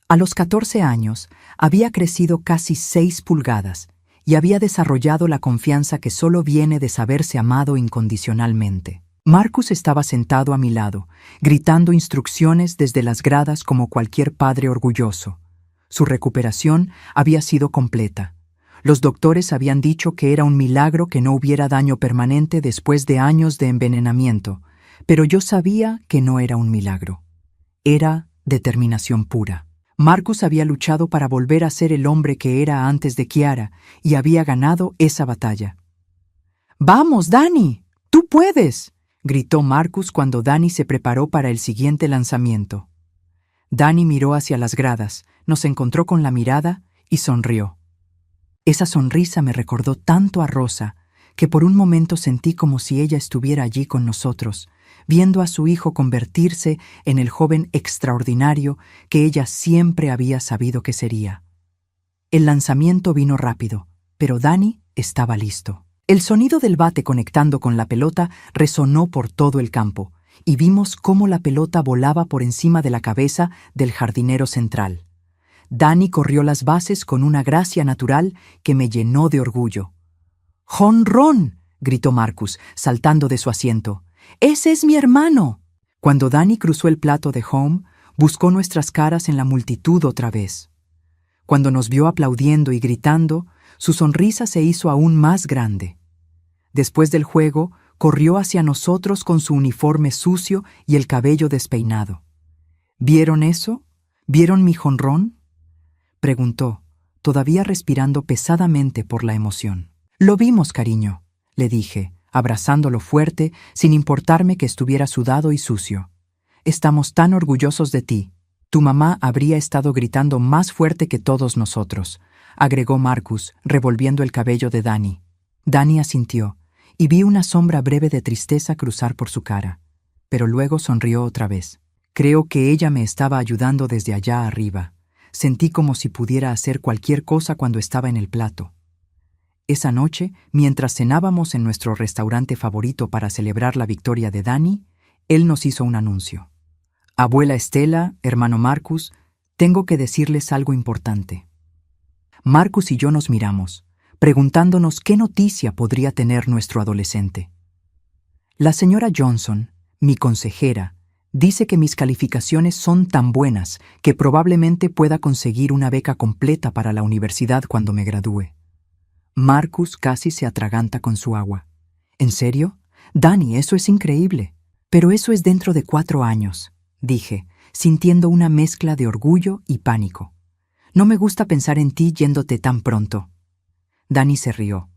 A los 14 años, había crecido casi 6 pulgadas y había desarrollado la confianza que solo viene de saberse amado incondicionalmente. Marcus estaba sentado a mi lado, gritando instrucciones desde las gradas como cualquier padre orgulloso. Su recuperación había sido completa. Los doctores habían dicho que era un milagro que no hubiera daño permanente después de años de envenenamiento, pero yo sabía que no era un milagro. Era determinación pura. Marcus había luchado para volver a ser el hombre que era antes de Kiara y había ganado esa batalla. «¡Vamos, Dani! ¡Tú puedes!», gritó Marcus cuando Dani se preparó para el siguiente lanzamiento. Dani miró hacia las gradas, nos encontró con la mirada y sonrió. Esa sonrisa me recordó tanto a Rosa, que por un momento sentí como si ella estuviera allí con nosotros, viendo a su hijo convertirse en el joven extraordinario que ella siempre había sabido que sería. El lanzamiento vino rápido, pero Dani estaba listo. El sonido del bate conectando con la pelota resonó por todo el campo, y vimos cómo la pelota volaba por encima de la cabeza del jardinero central. Dani corrió las bases con una gracia natural que me llenó de orgullo. «¡Jonrón!», gritó Marcus, saltando de su asiento. «¡Ese es mi hermano!». Cuando Dani cruzó el plato de home, buscó nuestras caras en la multitud otra vez. Cuando nos vio aplaudiendo y gritando, su sonrisa se hizo aún más grande. Después del juego, corrió hacia nosotros con su uniforme sucio y el cabello despeinado. «¿Vieron eso? ¿Vieron mi jonrón?», preguntó, todavía respirando pesadamente por la emoción. «Lo vimos, cariño», le dije, abrazándolo fuerte, sin importarme que estuviera sudado y sucio. «Estamos tan orgullosos de ti. Tu mamá habría estado gritando más fuerte que todos nosotros», agregó Marcus, revolviendo el cabello de Dani. Dani asintió, y vi una sombra breve de tristeza cruzar por su cara, pero luego sonrió otra vez. Creo que ella me estaba ayudando desde allá arriba. Sentí como si pudiera hacer cualquier cosa cuando estaba en el plato. Esa noche, mientras cenábamos en nuestro restaurante favorito para celebrar la victoria de Dani, él nos hizo un anuncio. «Abuela Estela, hermano Marcus, tengo que decirles algo importante». Marcus y yo nos miramos, preguntándonos qué noticia podría tener nuestro adolescente. «La señora Johnson, mi consejera, dice que mis calificaciones son tan buenas que probablemente pueda conseguir una beca completa para la universidad cuando me gradúe». Marcus casi se atraganta con su agua. «¿En serio? Dani, eso es increíble». «Pero eso es dentro de 4 años», dije, sintiendo una mezcla de orgullo y pánico. «No me gusta pensar en ti yéndote tan pronto». Dani se rió.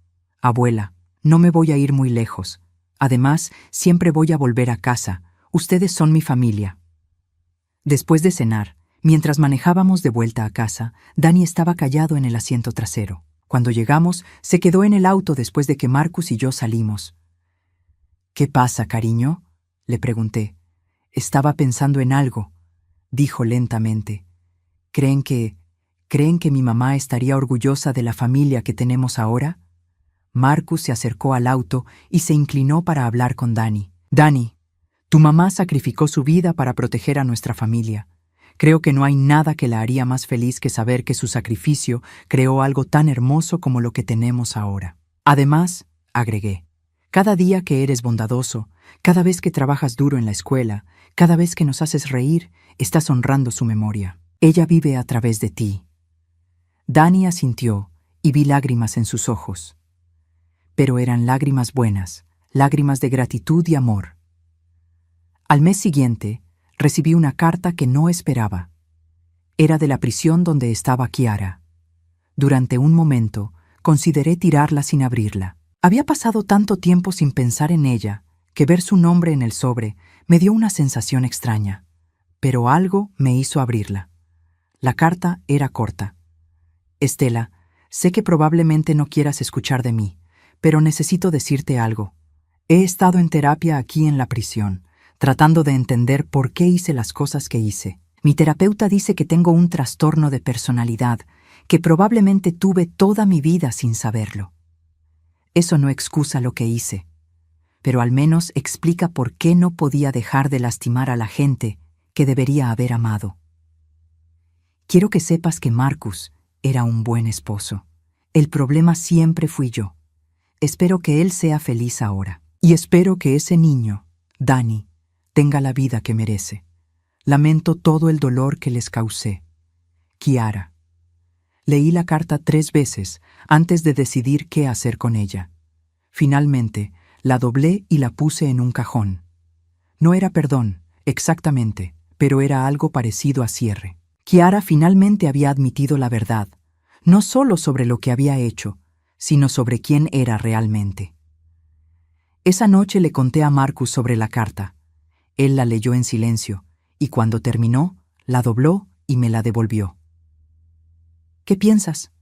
«Abuela, no me voy a ir muy lejos. Además, siempre voy a volver a casa. Ustedes son mi familia». Después de cenar, mientras manejábamos de vuelta a casa, Dani estaba callado en el asiento trasero. Cuando llegamos, se quedó en el auto después de que Marcus y yo salimos. «¿Qué pasa, cariño?», le pregunté. «Estaba pensando en algo», dijo lentamente. ¿Creen que mi mamá estaría orgullosa de la familia que tenemos ahora?» Marcus se acercó al auto y se inclinó para hablar con Dani. «Dani, Tu mamá sacrificó su vida para proteger a nuestra familia. Creo que no hay nada que la haría más feliz que saber que su sacrificio creó algo tan hermoso como lo que tenemos ahora. Además, agregué, cada día que eres bondadoso, cada vez que trabajas duro en la escuela, cada vez que nos haces reír, estás honrando su memoria. Ella vive a través de ti. Dani asintió y vi lágrimas en sus ojos. Pero eran lágrimas buenas, lágrimas de gratitud y amor. Al mes siguiente, recibí una carta que no esperaba. Era de la prisión donde estaba Kiara. Durante un momento, consideré tirarla sin abrirla. Había pasado tanto tiempo sin pensar en ella, que ver su nombre en el sobre me dio una sensación extraña. Pero algo me hizo abrirla. La carta era corta. Estela, sé que probablemente no quieras escuchar de mí, pero necesito decirte algo. He estado en terapia aquí en la prisión, tratando de entender por qué hice las cosas que hice. Mi terapeuta dice que tengo un trastorno de personalidad, que probablemente tuve toda mi vida sin saberlo. Eso no excusa lo que hice, pero al menos explica por qué no podía dejar de lastimar a la gente que debería haber amado. Quiero que sepas que Marcus era un buen esposo. El problema siempre fui yo. Espero que él sea feliz ahora. Y espero que ese niño, Dani, tenga la vida que merece. Lamento todo el dolor que les causé. Kiara. Leí la carta 3 veces antes de decidir qué hacer con ella. Finalmente, la doblé y la puse en un cajón. No era perdón, exactamente, pero era algo parecido a cierre. Kiara finalmente había admitido la verdad, no solo sobre lo que había hecho, sino sobre quién era realmente. Esa noche le conté a Marcus sobre la carta. Él la leyó en silencio, y cuando terminó, la dobló y me la devolvió. ¿Qué piensas?,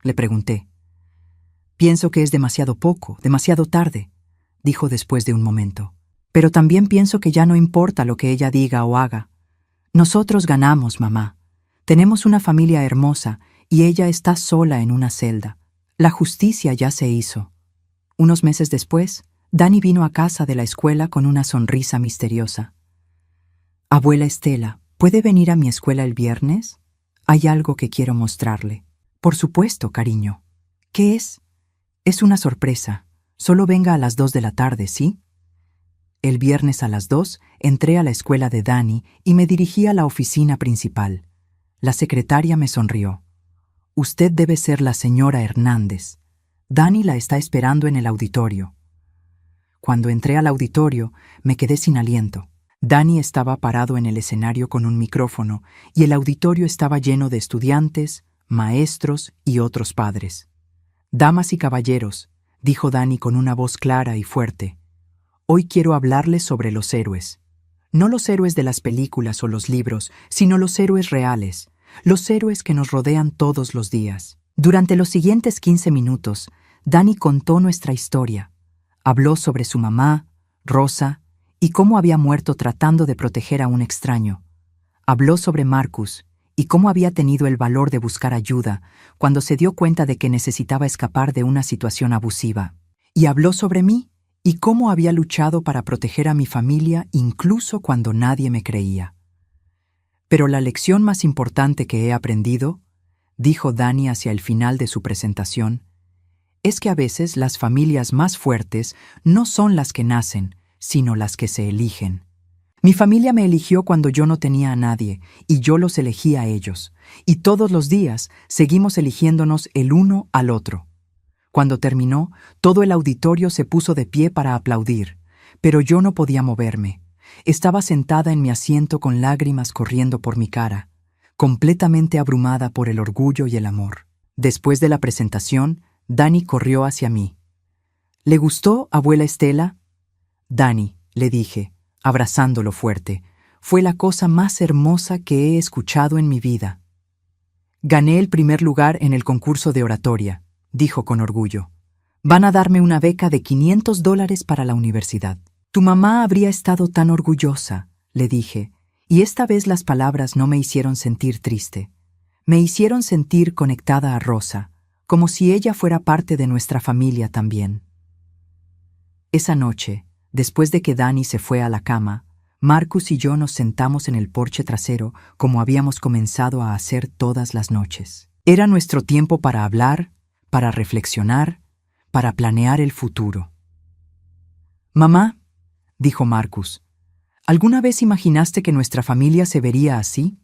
le pregunté. Pienso que es demasiado poco, demasiado tarde, dijo después de un momento. Pero también pienso que ya no importa lo que ella diga o haga. Nosotros ganamos, mamá. Tenemos una familia hermosa y ella está sola en una celda. La justicia ya se hizo. Unos meses después, Dani vino a casa de la escuela con una sonrisa misteriosa. Abuela Estela, ¿puede venir a mi escuela el viernes? Hay algo que quiero mostrarle. Por supuesto, cariño. ¿Qué es? Es una sorpresa. Solo venga a las 2 de la tarde, ¿sí? El viernes a las 2 entré a la escuela de Dani y me dirigí a la oficina principal. La secretaria me sonrió. Usted debe ser la señora Hernández. Dani la está esperando en el auditorio. Cuando entré al auditorio, me quedé sin aliento. Dani estaba parado en el escenario con un micrófono y el auditorio estaba lleno de estudiantes, maestros y otros padres. Damas y caballeros, dijo Dani con una voz clara y fuerte, hoy quiero hablarles sobre los héroes. No los héroes de las películas o los libros, sino los héroes reales, los héroes que nos rodean todos los días. Durante los siguientes 15 minutos, Dani contó nuestra historia. Habló sobre su mamá, Rosa, y cómo había muerto tratando de proteger a un extraño. Habló sobre Marcus y cómo había tenido el valor de buscar ayuda cuando se dio cuenta de que necesitaba escapar de una situación abusiva. Y habló sobre mí y cómo había luchado para proteger a mi familia incluso cuando nadie me creía. Pero la lección más importante que he aprendido, dijo Dani hacia el final de su presentación, es que a veces las familias más fuertes no son las que nacen, sino las que se eligen. Mi familia me eligió cuando yo no tenía a nadie, y yo los elegí a ellos, y todos los días seguimos eligiéndonos el uno al otro. Cuando terminó, todo el auditorio se puso de pie para aplaudir, pero yo no podía moverme. Estaba sentada en mi asiento con lágrimas corriendo por mi cara, completamente abrumada por el orgullo y el amor. Después de la presentación, Dani corrió hacia mí. ¿Le gustó, abuela Estela? Dani, le dije, abrazándolo fuerte, fue la cosa más hermosa que he escuchado en mi vida. Gané el primer lugar en el concurso de oratoria, dijo con orgullo. Van a darme una beca de $500 para la universidad. Tu mamá habría estado tan orgullosa, le dije, y esta vez las palabras no me hicieron sentir triste. Me hicieron sentir conectada a Rosa, como si ella fuera parte de nuestra familia también. Esa noche, después de que Dani se fue a la cama, Marcus y yo nos sentamos en el porche trasero como habíamos comenzado a hacer todas las noches. Era nuestro tiempo para hablar, para reflexionar, para planear el futuro. «Mamá», dijo Marcus, «¿alguna vez imaginaste que nuestra familia se vería así?»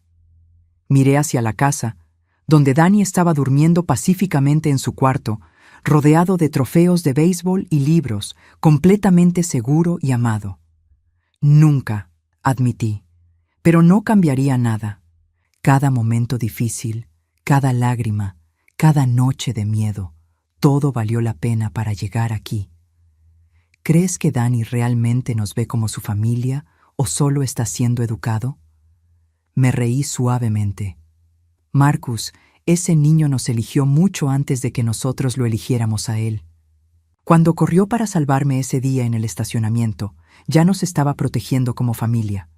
Miré hacia la casa, donde Dani estaba durmiendo pacíficamente en su cuarto, rodeado de trofeos de béisbol y libros, completamente seguro y amado. «Nunca», admití, «pero no cambiaría nada. Cada momento difícil, cada lágrima, cada noche de miedo, todo valió la pena para llegar aquí». ¿Crees que Dani realmente nos ve como su familia o solo está siendo educado? Me reí suavemente. Marcus, ese niño nos eligió mucho antes de que nosotros lo eligiéramos a él. Cuando corrió para salvarme ese día en el estacionamiento, ya nos estaba protegiendo como familia.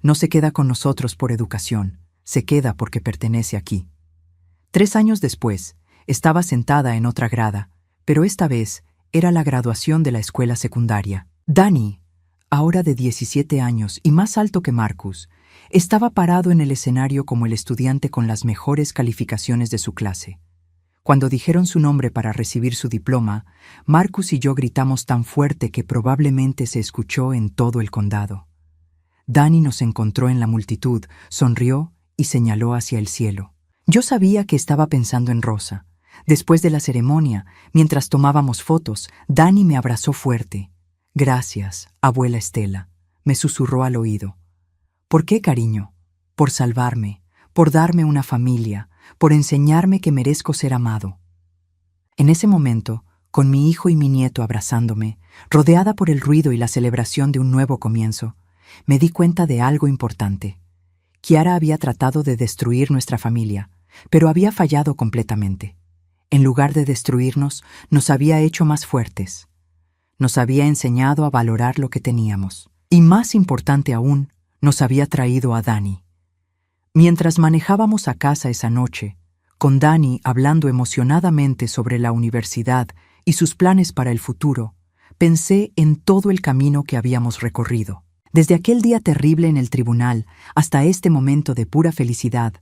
No se queda con nosotros por educación, se queda porque pertenece aquí. 3 años después, estaba sentada en otra grada, pero esta vez era la graduación de la escuela secundaria. Dani, ahora de 17 años y más alto que Marcus, estaba parado en el escenario como el estudiante con las mejores calificaciones de su clase. Cuando dijeron su nombre para recibir su diploma, Marcus y yo gritamos tan fuerte que probablemente se escuchó en todo el condado. Dani nos encontró en la multitud, sonrió y señaló hacia el cielo. Yo sabía que estaba pensando en Rosa. Después de la ceremonia, mientras tomábamos fotos, Dani me abrazó fuerte. «Gracias, abuela Estela», me susurró al oído. «¿Por qué, cariño?» «Por salvarme, por darme una familia, por enseñarme que merezco ser amado». En ese momento, con mi hijo y mi nieto abrazándome, rodeada por el ruido y la celebración de un nuevo comienzo, me di cuenta de algo importante. Kiara había tratado de destruir nuestra familia, pero había fallado completamente. En lugar de destruirnos, nos había hecho más fuertes. Nos había enseñado a valorar lo que teníamos. Y más importante aún, nos había traído a Dani. Mientras manejábamos a casa esa noche, con Dani hablando emocionadamente sobre la universidad y sus planes para el futuro, pensé en todo el camino que habíamos recorrido. Desde aquel día terrible en el tribunal hasta este momento de pura felicidad,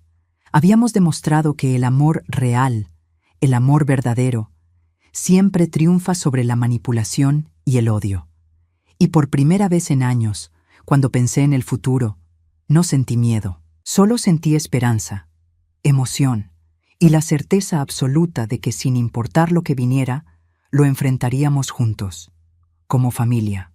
habíamos demostrado que el amor real, el amor verdadero, siempre triunfa sobre la manipulación y el odio. Y por primera vez en años, cuando pensé en el futuro, no sentí miedo, solo sentí esperanza, emoción y la certeza absoluta de que sin importar lo que viniera, lo enfrentaríamos juntos, como familia.